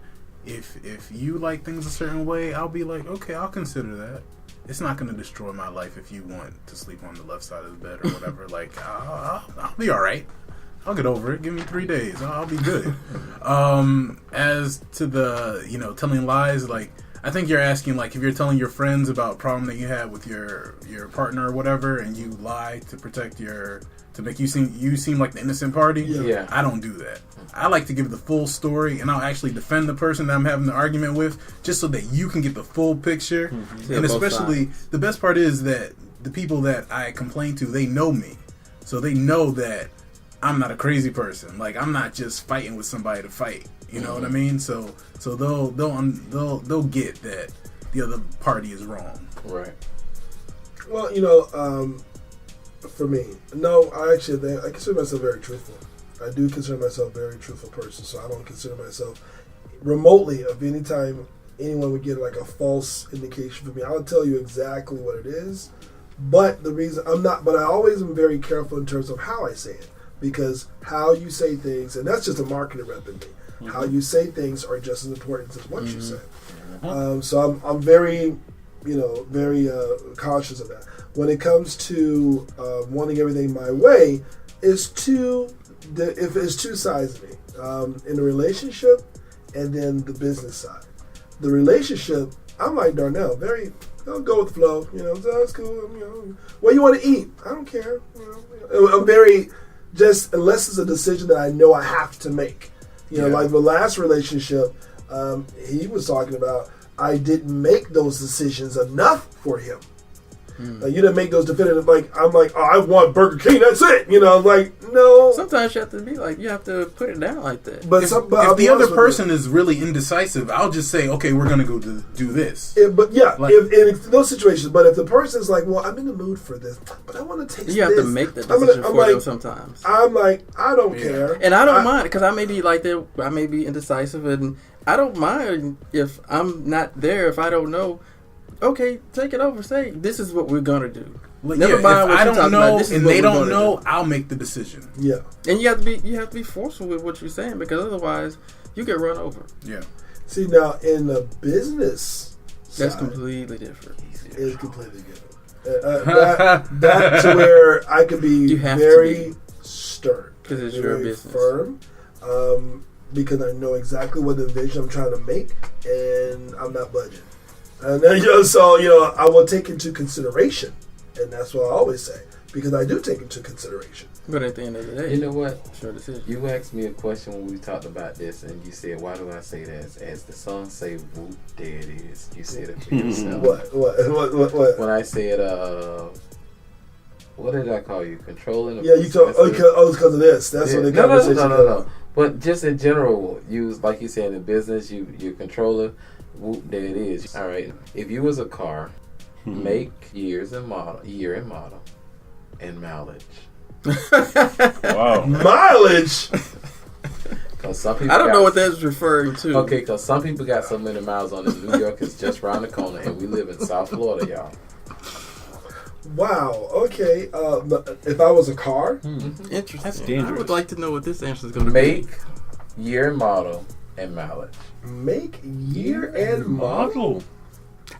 if you like things a certain way, I'll be like, okay, I'll consider that. It's not going to destroy my life if you want to sleep on the left side of the bed or whatever. Like I'll be all right. I'll get over it. Give me 3 days. I'll be good. As to the, telling lies, like, I think you're asking, like, if you're telling your friends about a problem that you had with your partner or whatever, and you lie to protect to make you seem like the innocent party. Yeah. I don't do that. I like to give the full story, and I'll actually defend the person that I'm having the argument with, just so that you can get the full picture. Mm-hmm. And especially, the best part is that the people that I complain to, they know me. So they know that I'm not a crazy person. Like, I'm not just fighting with somebody to fight. You know what I mean? So they'll get that the other party is wrong. Right. Well, for me, no, I consider myself very truthful. I do consider myself a very truthful person, so I don't consider myself remotely of any time anyone would get like a false indication for me. I'll tell you exactly what it is, but the reason but I always am very careful in terms of how I say it, because how you say things, and that's just a marketing rep in me. Mm-hmm. How you say things are just as important as what you say. Mm-hmm. So I'm very, very cautious of that. When it comes to wanting everything my way, if it's two sides of me, in the relationship and then the business side. The relationship, I'm like Darnell, very, go with the flow. That's cool. What you want to eat? I don't care. I'm very, just unless it's a decision that I know I have to make. Like the last relationship, he was talking about, I didn't make those decisions enough for him. You didn't make those definitive, I'm like, I want Burger King, that's it. No. Sometimes you have to be like, you have to put it down like that. But if the other person is really indecisive, I'll just say, okay, we're going to go do this. In those situations, but if the person's like, well, I'm in the mood for this, but I want to taste this. You have to make the decision for them sometimes. I'm like, I don't care. And I don't mind, because I may be like that, I may be indecisive, and I don't mind if I'm not there, if I don't know. Okay, take it over. Say, this is what we're gonna do. Never mind what I don't know, and they don't know. Do. I'll make the decision. Yeah, and you have to be forceful with what you're saying, because otherwise you get run over. Yeah. See, now in the business, that's completely different. It's completely different. That's where I can be very stern. Because it's Be your very business. firm. Because I know exactly what the vision I'm trying to make, and I'm not budging. And then, so I will take into consideration, and that's what I always say, because I do take into consideration. But at the end of the day, You know what? sure decision. You asked me a question when we talked about this, and you said, "Why do I say that?" As the song say, "Whoop, there it is." You said it for yourself. What? When I said, what did I call you? Controlling? Yeah, you told. Oh, it's because of this. That's what the conversation. No. But just in general, like you said in the business, you're controlling. Whoop, there it is. All right. If you was a car, make, year and model, and mileage. Wow. Mileage. Because some people I don't know what that's referring to. Okay, because some people got so many miles on it. New York is just around the corner, and we live in South Florida, y'all. Wow. Okay. If I was a car, Interesting. That's dangerous. I would like to know what this answer is going to Make, be. year and model, and mileage. make, year, and model.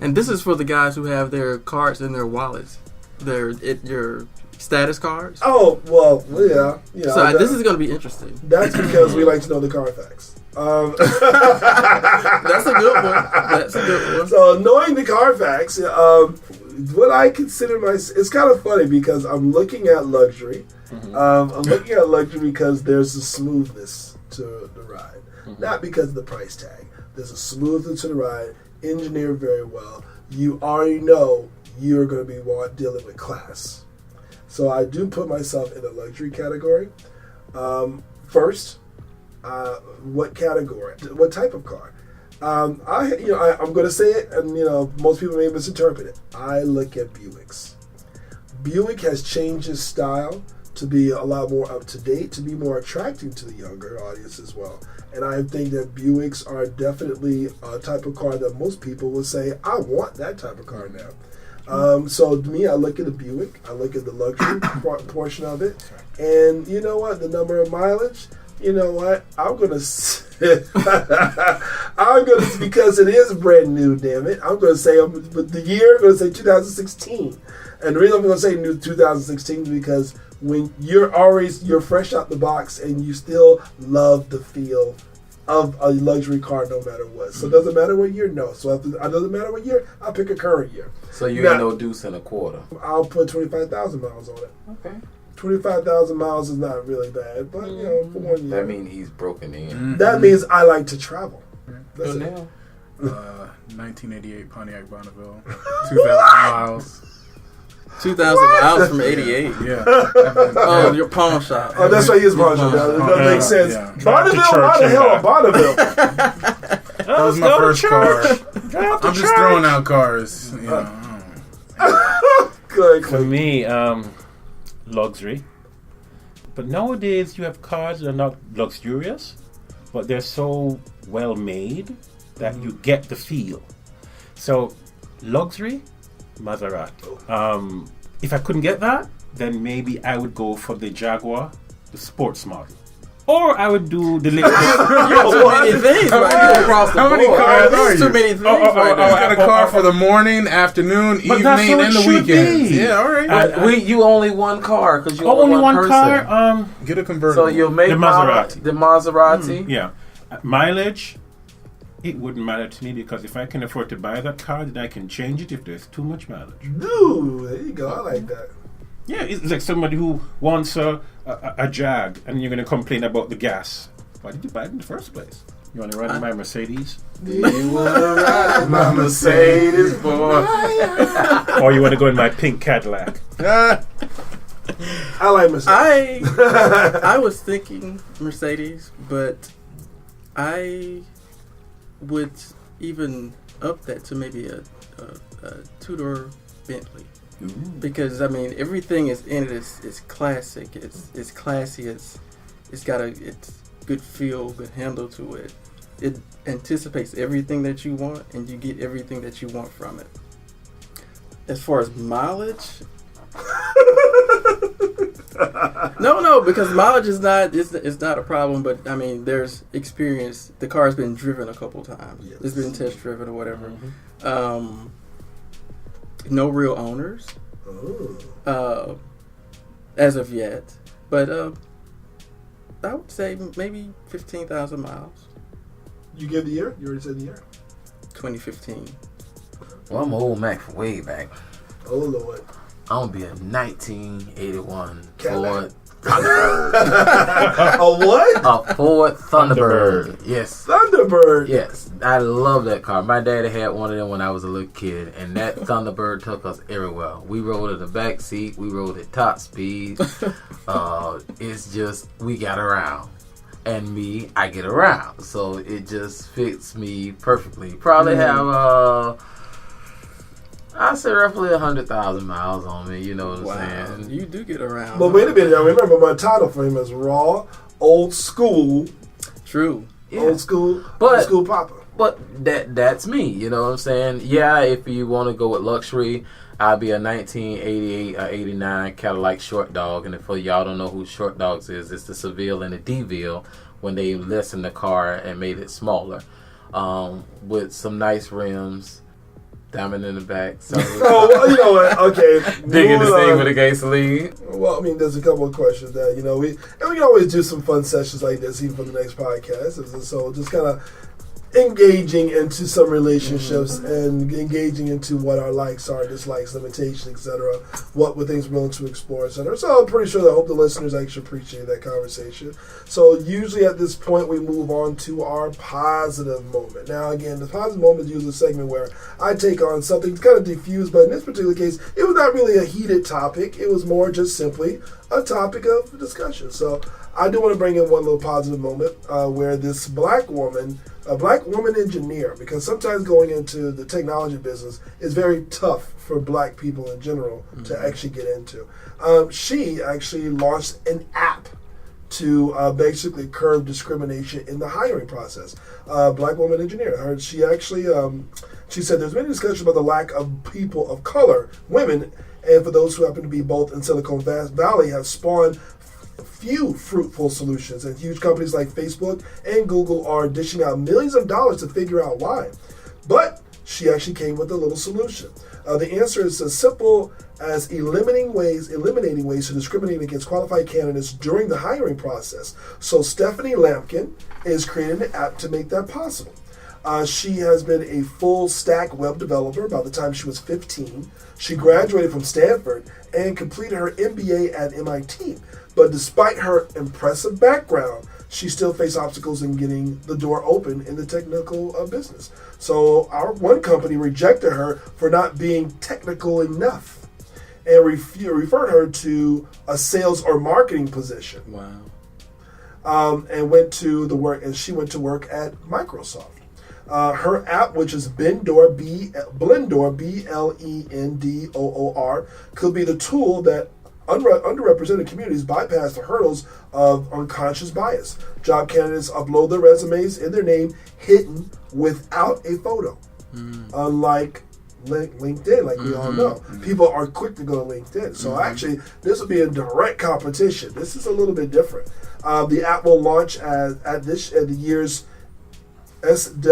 And this is for the guys who have their cards in their wallets. Your status cards. Oh well, yeah. So this is going to be interesting. That's because we like to know the Carfax. That's a good one. That's a good one. So knowing the Carfax, what I consider it's kind of funny because I'm looking at luxury. I'm looking at luxury because there's a smoothness to the ride, not because of the price tag. There's a smoothness to the ride, engineered very well. You already know you're going to be dealing with class. So I do put myself in a luxury category. First, what category? What type of car? I'm going to say it, and most people may misinterpret it. I look at Buicks. Buick has changed its style to be a lot more up to date, to be more attractive to the younger audience as well. And I think that Buicks are definitely a type of car that most people will say, I want that type of car now. So to me, I look at the Buick, I look at the luxury portion of it, and you know what? The number of mileage, you know what? I'm gonna because it is brand new. Damn it! I'm gonna say but the year. I'm gonna say 2016, and the reason I'm gonna say new 2016 is because when you're fresh out the box and you still love the feel of a luxury car no matter what. So it doesn't matter what year, no. So if it doesn't matter what year, I'll pick a current year. So you ain't no deuce and a quarter. I'll put 25,000 miles on it. Okay. 25,000 miles is not really bad, but for 1 year. That means he's broken in. That means I like to travel. That's So it. now, 1988 Pontiac Bonneville, 2,000 miles. 2,000 miles from 88. Yeah. Oh, your pawn shop. Oh, that's why he is Bonneville. That makes sense. Yeah. Bonneville? Church Why the and hell back. Bonneville? That was my first car. I'm just throwing out cars. Good. For me, luxury. But nowadays you have cars that are not luxurious, but they're so well made that you get the feel. So luxury, Maserati. If I couldn't get that, then maybe I would go for the Jaguar, the sports model. Or I would do the latest. Too many things right here across the How board. many cars There's are too you? many things right I there. got a car for the morning, afternoon, But that's evening, how it and the should weekends. be. Yeah, all right. you only one car because you only one person. car. Get a convertible. So you'll make The Maserati. The Maserati. Yeah, mileage. It wouldn't matter to me because if I can afford to buy that car, then I can change it if there's too much mileage. Ooh, there you go. I like that. Yeah, it's like somebody who wants a Jag and you're going to complain about the gas. Why did you buy it in the first place? You want to ride in my Mercedes? Do you want to ride my Mercedes, boy? Or you want to go in my pink Cadillac? I like Mercedes. I was thinking Mercedes, but I would even up that to maybe a two-door Bentley. Ooh. Because I mean everything is in it is classic. It's classy. It's got a good feel, good handle to it. It anticipates everything that you want, and you get everything that you want from it. As far as mileage, no, because mileage is not a problem. But I mean, there's experience. The car's been driven a couple times. Yes. It's been test driven or whatever. No real owners. Ooh. As of yet, but I would say maybe 15,000 miles. You give the year? You already said the year. 2015. Well, I'm an old Mac from way back. Oh Lord. I'm gonna be a 1981 Cadillac. Ford Thunderbird. A what? A Ford Thunderbird. Yes. Thunderbird. Yes, I love that car. My daddy had one of them when I was a little kid, and that Thunderbird took us everywhere. We rode in the back seat. We rode at top speed. It's just we got around, and me, I get around, so it just fits me perfectly. Probably have I say roughly 100,000 miles on me. You know what I'm saying? You do get around. But wait a minute, I remember my title for him is Raw, Old School, True. Old School, But- Old School Papa. But that's me, you know what I'm saying? Yeah, if you want to go with luxury, I'll be a 1988 or 89 Cadillac Short Dog. And if y'all don't know who Short Dogs is, it's the Seville and the DeVille when they lessened the car and made it smaller. With some nice rims, diamond in the back. So Oh, well, you know what? Okay. digging the moving thing on. with the gasoline. Well, I mean, there's a couple of questions that, you know, we can always do some fun sessions like this even for the next podcast. And so just kind of engaging into some relationships and engaging into what our likes are, dislikes, limitations, etc. What were things we're willing to explore, etc. So I'm pretty sure that I hope the listeners actually appreciate that conversation. So usually at this point we move on to our positive moment. Now again, the positive moment is usually a segment where I take on something kind of diffuse, but in this particular case, it was not really a heated topic. It was more just simply a topic of discussion. So I do want to bring in one little positive moment where this black woman engineer, because sometimes going into the technology business is very tough for black people in general to actually get into. She actually launched an app to basically curb discrimination in the hiring process. Black woman engineer. She actually she said there's many discussions about the lack of people of color, women, and for those who happen to be both in Silicon Valley have spawned few fruitful solutions, and huge companies like Facebook and Google are dishing out millions of dollars to figure out why. But she actually came with a little solution. The answer is as simple as eliminating ways to discriminate against qualified candidates during the hiring process. So Stephanie Lampkin is creating an app to make that possible. She has been a full stack web developer by the time she was 15. She graduated from Stanford and completed her MBA at MIT. But despite her impressive background, she still faced obstacles in getting the door open in the technical business. So our one company rejected her for not being technical enough and referred her to a sales or marketing position. Wow. And went to she went to work at Microsoft. Her app, which is Blendor, Blendor, could be the tool that underrepresented communities bypass the hurdles of unconscious bias. Job candidates upload their resumes in their name hidden without a photo. Unlike LinkedIn, like we all know. People are quick to go to LinkedIn. So actually, this will be a direct competition. This is a little bit different. The app will launch at the year's SXSW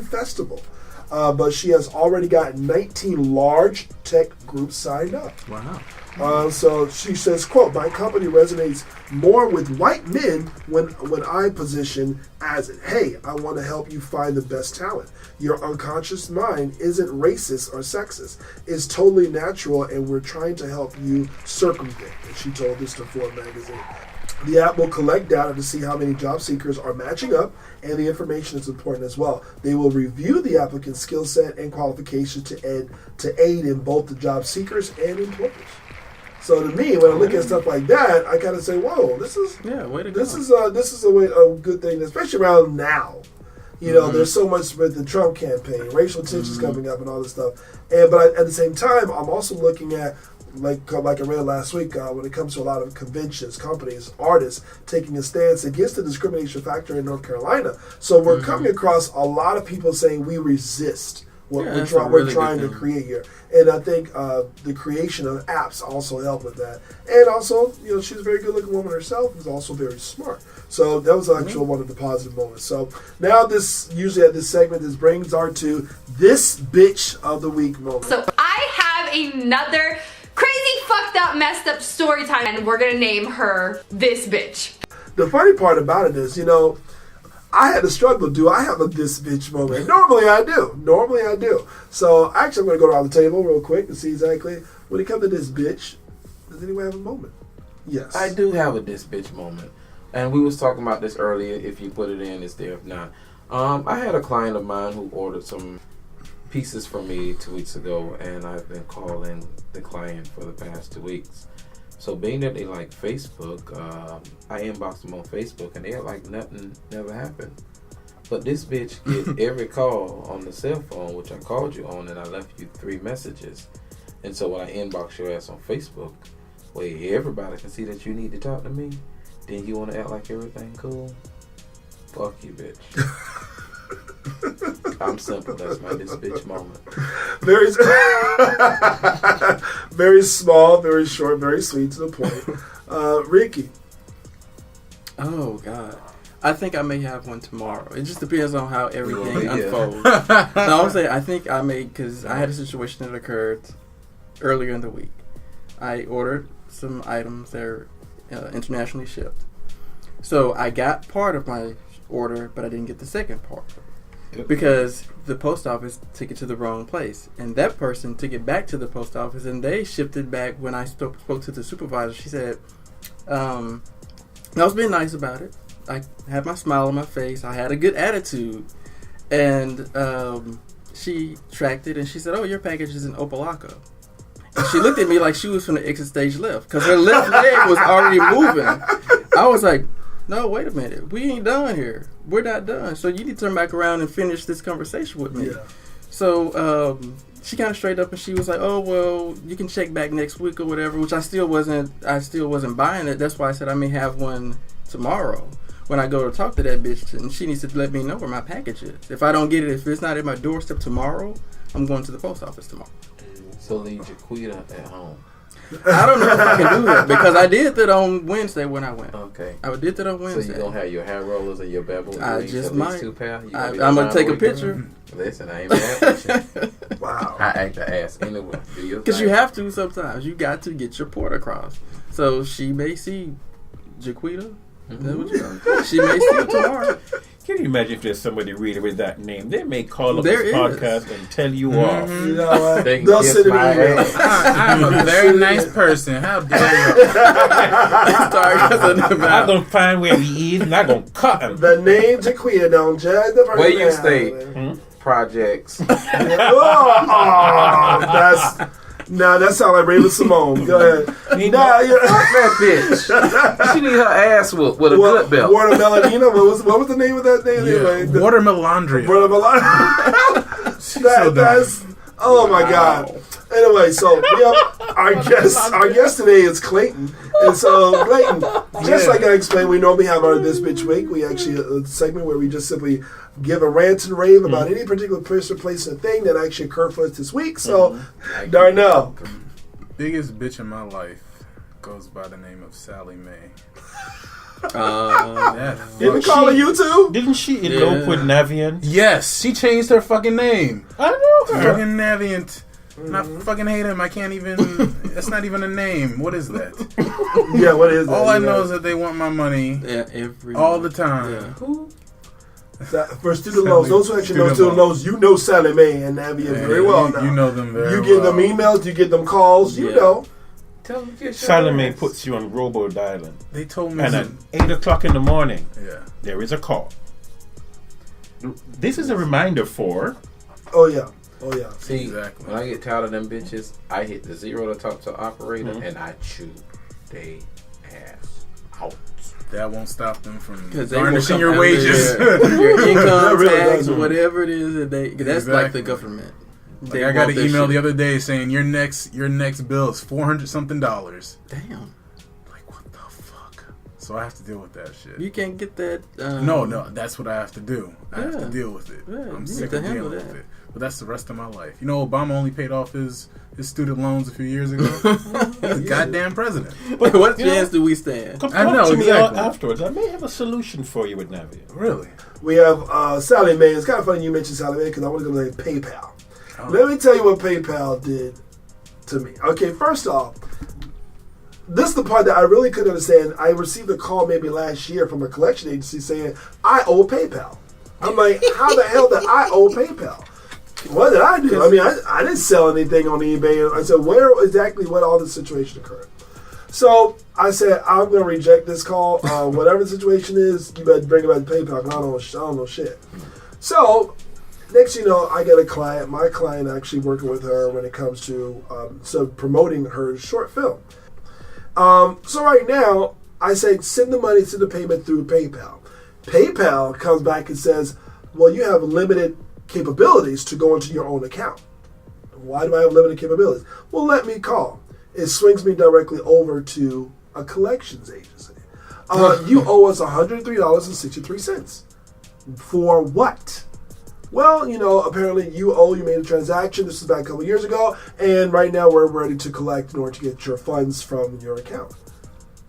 Festival. But she has already got 19 large tech groups signed up. Wow. So she says, quote, "My company resonates more with white men when I position as, hey, I want to help you find the best talent. Your unconscious mind isn't racist or sexist. It's totally natural, and we're trying to help you circumvent." And she told this to Forbes magazine. The app will collect data to see how many job seekers are matching up, and the information is important as well. They will review the applicant's skill set and qualifications to aid in both the job seekers and employers. So to me, when I look at stuff like that, I kind of say, "Whoa, this is way to this go. is a good thing, especially around now." You know, there's so much with the Trump campaign, racial tensions coming up, and all this stuff. But at the same time, I'm also looking at, like I read last week, when it comes to a lot of conventions, companies, artists taking a stance against the discrimination factor in North Carolina. So we're coming across a lot of people saying we resist what we're trying to create here. And I think the creation of apps also help with that. And also, you know, she's a very good-looking woman herself, who's also very smart. So that was actually one of the positive moments. So now usually at this segment, this brings our to this bitch of the week moment. So I have another crazy fucked fucked up, messed up story time, and we're gonna name her this bitch. The funny part about it is, I had to struggle. Do I have a this bitch moment? Normally I do. So actually, I'm going to go around the table real quick and see exactly when it comes to this bitch. Does anyone have a moment? Yes, I do have a this bitch moment, and we was talking about this earlier. If you put it in, it's there. If not, I had a client of mine who ordered some pieces from me 2 weeks ago, and I've been calling the client for the past 2 weeks. So being that they like Facebook, I inboxed them on Facebook, and they're like nothing never happened. But this bitch gets every call on the cell phone, which I called you on, and I left you 3 messages. And so when I inbox your ass on Facebook, where everybody can see that you need to talk to me, then you want to act like everything cool? Fuck you, bitch. I'm simple. That's my this bitch moment. Very, very small, very short, very sweet to the point. Ricky. Oh God, I think I may have one tomorrow. It just depends on how everything Yeah. unfolds. No, I'm saying I think I may, because I had a situation that occurred earlier in the week. I ordered some items that are internationally shipped, so I got part of my order, but I didn't get the second part. Because the post office took it to the wrong place. And that person took it back to the post office, and they shipped it back. When I spoke to the supervisor, she said, I was being nice about it. I had my smile on my face. I had a good attitude. And she tracked it, and she said, oh, your package is in Opelika. And she looked at me like she was from the exit stage left, because her left leg was already moving. I was like, no, wait a minute. We ain't done here. We're not done. So you need to turn back around and finish this conversation with me. Yeah. So she kind of straightened up, and she was like, oh, well, you can check back next week or whatever, which I still wasn't buying it. That's why I said I may have one tomorrow when I go to talk to that bitch, and she needs to let me know where my package is. If I don't get it, if it's not at my doorstep tomorrow, I'm going to the post office tomorrow. So leave Jaquita at home. I don't know if I can do that, because I did that on Wednesday when I went. Okay. I did that on Wednesday. So you don't have your hair rollers or your bevel? I just might. I'm going to take a picture. Listen, I ain't mad at you. Wow. I act the ass anyway. Because you have to sometimes. You got to get your point across. So she may see Jaquita. Mm-hmm. She may see it tomorrow. Can you imagine if there's somebody really with that name? They may call up this podcast and tell you off. You know what? They'll send an email. I'm a very nice person. How dare you? I'm going to find where he is, and I'm going to cut him. The name Jaquita don't judge the person. Where you stay? Projects. Now that sounds like Raven Simone. Go ahead. Fuck that bitch. She need her ass whooped with a good belt. Watermelonina. What was the name of that thing? Yeah. Anyway? Watermelondria. That's oh my God. Anyway, so we have our guest today is Clayton. And so Clayton, just like I explained, we normally have our This Bitch Week. We actually a segment where we just simply give a rant and rave about any particular person, place, or thing that actually occurred for us this week. So, Darnell. Biggest bitch in my life goes by the name of Sally Mae. Didn't call her you too? Didn't she elope with Navient? Yes, she changed her fucking name. I know her. Fucking Navient. And I fucking hate him. I can't even. That's not even a name. What is that? Yeah, what is that? All I know is that they want my money. Yeah, all the time. Yeah. Who? For student loans, those who actually know student loans, you know Sally Mae and Navient very well now. You know them very well. You get them emails, you get them calls, you know. Tell them Sally Mae puts you on robo dialing. They told me. And at 8 o'clock in the morning, there is a call. This is a reminder for... Oh, yeah. See, exactly. When I get tired of them bitches, I hit the 0 to talk to the operator, and I chew they ass out. That won't stop them from they garnishing your wages. Your income really tax, whatever it is. That's like the government. Like I got an email the other day saying your next bill is $400 something. Damn. Like what the fuck? So I have to deal with that shit. You can't get that. No, that's what I have to do. I have to deal with it. Yeah, I'm sick of dealing with it. But that's the rest of my life. You know, Obama only paid off his student loans a few years ago. He's a goddamn president. But what chance do we stand? I know, exactly. Afterwards, I may have a solution for you with Navient. Really? We have Sally Mae. It's kind of funny you mentioned Sally Mae because I want to go to PayPal. Oh. Let me tell you what PayPal did to me. Okay, first off, this is the part that I really couldn't understand. I received a call maybe last year from a collection agency saying, I owe PayPal. I'm like, how the hell did I owe PayPal? What did I do? I mean, I didn't sell anything on eBay. I said, where exactly what all this situation occurred? So I said, I'm going to reject this call. Whatever the situation is, you better bring it back to PayPal because I don't know shit. So next you know, I get a client. My client actually working with her when it comes to promoting her short film. So right now, I say send the money to the payment through PayPal. PayPal comes back and says, well, you have limited capabilities to go into your own account. Why do I have limited capabilities? Well, let me call. It swings me directly over to a collections agency. You owe us $103.63. For what? Well, you know, apparently you made a transaction. This was back a couple years ago, and right now we're ready to collect in order to get your funds from your account.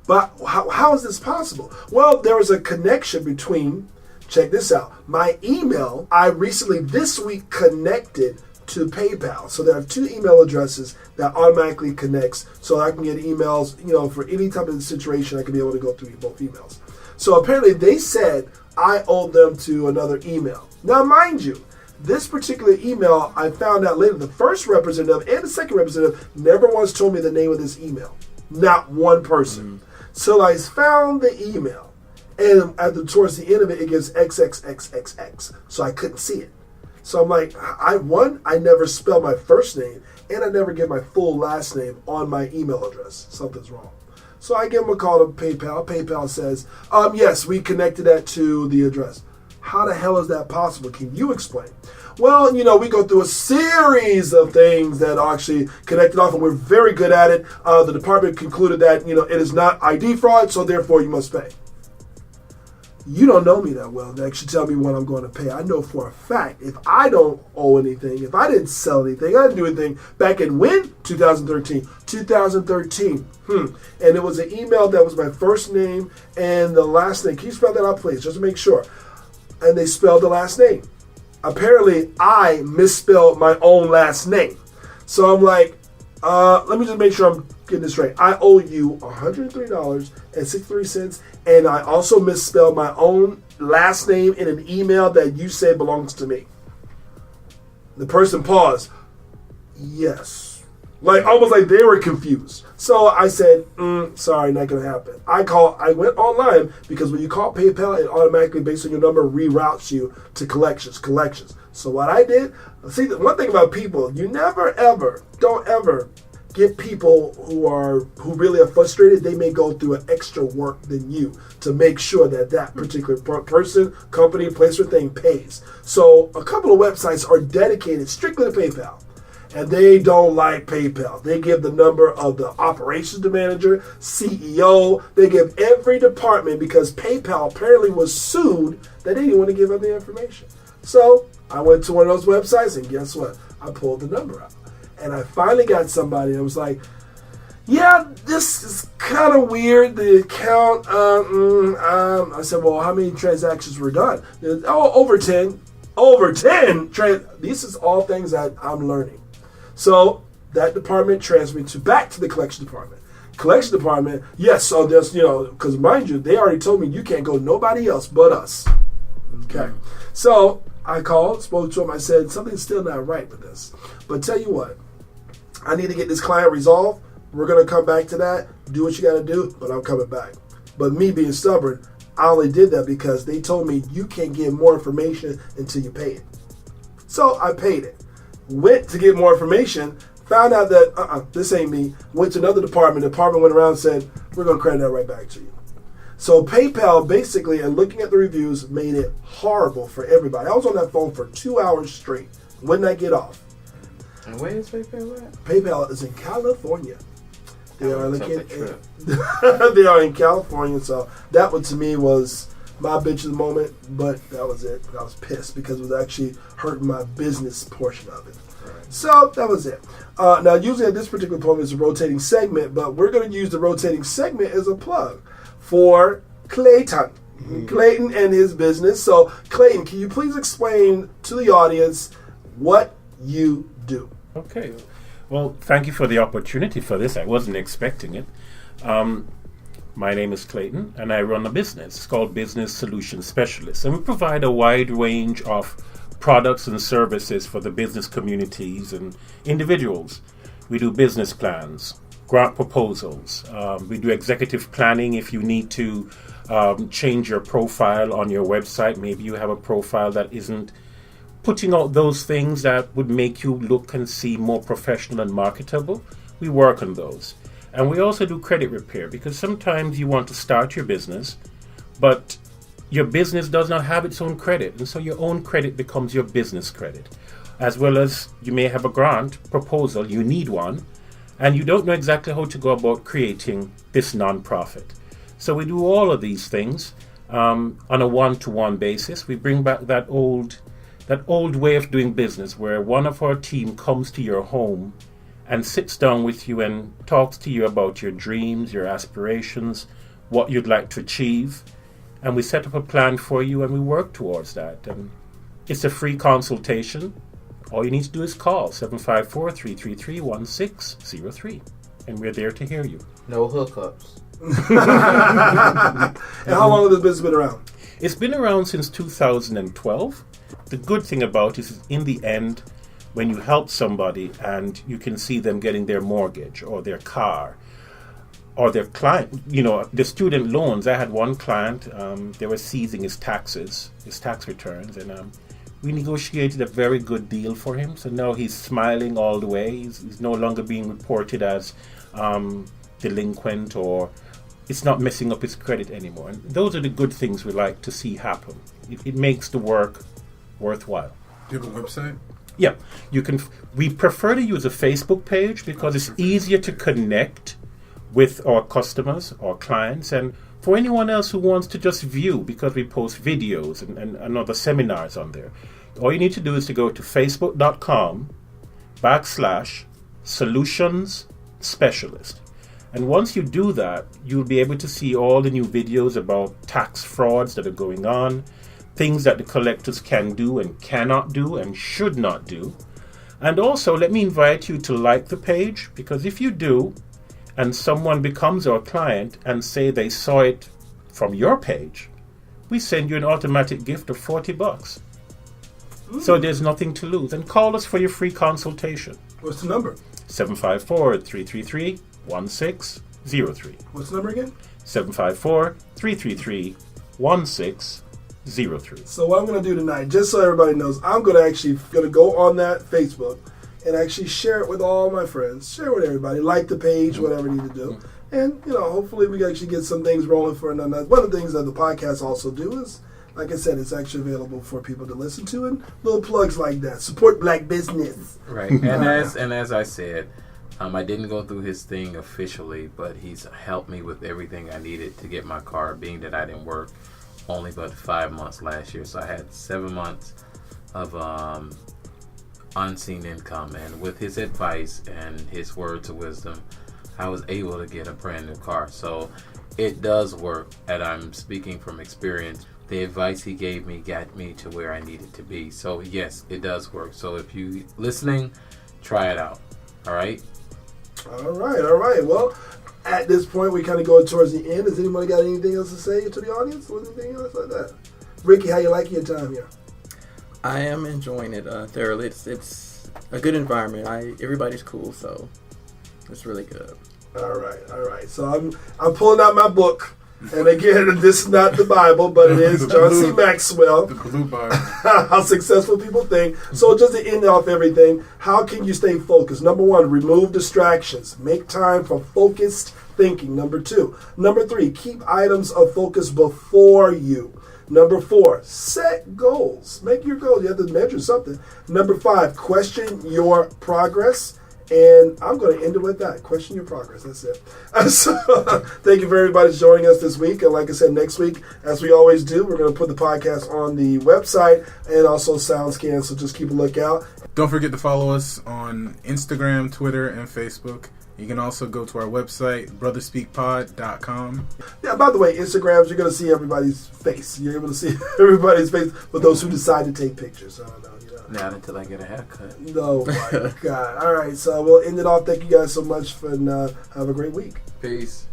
But how is this possible? Well, there was a connection between, check this out, my email, I recently this week connected to PayPal. So there are 2 email addresses that automatically connects so I can get emails, you know, for any type of situation I can be able to go through both emails. So apparently they said I owed them to another email. Now mind you, this particular email I found out later, the first representative and the second representative never once told me the name of this email. Not one person. So I found the email, and towards the end of it, it gives XXXXX. So I couldn't see it. So I'm like, I never spell my first name, and I never give my full last name on my email address. Something's wrong. So I give them a call to PayPal. PayPal says, yes, we connected that to the address. How the hell is that possible? Can you explain? Well, you know, we go through a series of things that are actually connected off, and we're very good at it. The department concluded that, you know, it is not ID fraud, so therefore you must pay. You don't know me that well to actually tell me what I'm going to pay. I know for a fact if I don't owe anything, if I didn't sell anything, I didn't do anything back in when? 2013. 2013. And it was an email that was my first name and the last name. Can you spell that out, please, just to make sure? And they spelled the last name. Apparently, I misspelled my own last name. So I'm like, let me just make sure I'm getting this right. I owe you $103.63, and I also misspelled my own last name in an email that you said belongs to me. The person paused. Yes. Like, almost like they were confused. So I said, sorry, not going to happen. I went online because when you call PayPal, it automatically, based on your number, reroutes you to collections. So what I did, see, the one thing about people, you don't ever get people who really are frustrated. They may go through an extra work than you to make sure that particular person, company, place, or thing pays. So a couple of websites are dedicated strictly to PayPal. And they don't like PayPal. They give the number of the operations manager, CEO. They give every department because PayPal apparently was sued that they didn't want to give up the information. So I went to one of those websites, and guess what? I pulled the number out. And I finally got somebody that was like, yeah, this is kind of weird, the account. I said, well, how many transactions were done? Over 10. Over 10? This is all things that I'm learning. So that department transferred me back to the collection department. Collection department, yes, so there's, you know, because mind you, they already told me you can't go nobody else but us. Okay. So I called, spoke to him, I said, something's still not right with this. But tell you what, I need to get this client resolved. We're going to come back to that, do what you got to do, but I'm coming back. But me being stubborn, I only did that because they told me you can't get more information until you pay it. So I paid it. Went to get more information, found out that this ain't me. Went to another department. The department went around and said, we're going to credit that right back to you. So PayPal basically, and looking at the reviews, made it horrible for everybody. I was on that phone for 2 hours straight. When did I get off? And where is PayPal at? PayPal is in California. They are they are in California. So that one to me was my bitch of the moment, but that was it. I was pissed because it was actually hurting my business portion of it. Right. So that was it. Now, usually at this particular point is a rotating segment, but we're going to use the rotating segment as a plug for Clayton. Clayton and his business. So, Clayton, can you please explain to the audience what you do? Okay. Well, thank you for the opportunity for this. I wasn't expecting it. My name is Clayton, and I run a business. It's called Business Solution Specialist, and we provide a wide range of products and services for the business communities and individuals. We do business plans, grant proposals. We do executive planning if you need to change your profile on your website. Maybe you have a profile that isn't putting out those things that would make you look and see more professional and marketable. We work on those. And we also do credit repair, because sometimes you want to start your business, but your business does not have its own credit. And so your own credit becomes your business credit. As well as you may have a grant proposal, you need one, and you don't know exactly how to go about creating this nonprofit. So we do all of these things on a one-to-one basis. We bring back that old way of doing business where one of our team comes to your home and sits down with you and talks to you about your dreams, your aspirations, what you'd like to achieve. And we set up a plan for you and we work towards that. And it's a free consultation. All you need to do is call 754-333-1603. And we're there to hear you. No hookups. And how long has this business been around? It's been around since 2012. The good thing about it is, in the end, when you help somebody and you can see them getting their mortgage or their car or their client, the student loans. I had one client, they were seizing his tax returns, and we negotiated a very good deal for him. So now he's smiling all the way. He's no longer being reported as delinquent, or it's not messing up his credit anymore. And those are the good things we like to see happen. It makes the work worthwhile. Do you have a website? Yeah, you can. We prefer to use a Facebook page because it's easier to connect with our customers, our clients, and for anyone else who wants to just view, because we post videos and other seminars on there. All you need to do is to go to facebook.com/solutions specialist. And once you do that, you'll be able to see all the new videos about tax frauds that are going on, things that the collectors can do and cannot do and should not do. And also, let me invite you to like the page, because if you do, and someone becomes our client and say they saw it from your page, we send you an automatic gift of $40. So there's nothing to lose. And call us for your free consultation. What's the number? 754-333-1603. What's the number again? 754-333-1603. So what I'm going to do tonight, just so everybody knows, I'm going to go on that Facebook and actually share it with all my friends, share it with everybody, like the page, whatever you need to do. And, hopefully we can actually get some things rolling for another. One of the things that the podcast also do is, like I said, it's actually available for people to listen to, and little plugs like that. Support black business. Right. And as I said, I didn't go through his thing officially, but he's helped me with everything I needed to get my car, being that I didn't work only but 5 months last year. So I had 7 months of unseen income, and with his advice and his words of wisdom, I was able to get a brand new car. So it does work, and I'm speaking from experience. The advice he gave me got me to where I needed to be. So yes, it does work. So if you listening, try it out. All right. All right. Well, at this point, we kind of go towards the end. Has anybody got anything else to say to the audience or anything else like that? Ricky, how you like your time here? I am enjoying it thoroughly. It's a good environment. Everybody's cool, so it's really good. All right. So I'm pulling out my book. And again, this is not the Bible, but it is John C. Maxwell. The blue Bible. How successful people think. So just to end off everything, how can you stay focused? Number 1, remove distractions. Make time for focused thinking. Number 2. Number 3, keep items of focus before you. Number 4, set goals. Make your goals. You have to measure something. Number 5, question your progress. And I'm going to end it with that. Question your progress. That's it. So, thank you for everybody joining us this week. And like I said, next week, as we always do, we're going to put the podcast on the website and also SoundScan. So just keep a lookout. Don't forget to follow us on Instagram, Twitter, and Facebook. You can also go to our website, brotherspeakpod.com. Yeah, by the way, Instagrams, you're going to see everybody's face. You're able to see everybody's face for those who decide to take pictures. I don't know. Not until I get a haircut. No, my God. All right, so we'll end it off. Thank you guys so much, and have a great week. Peace.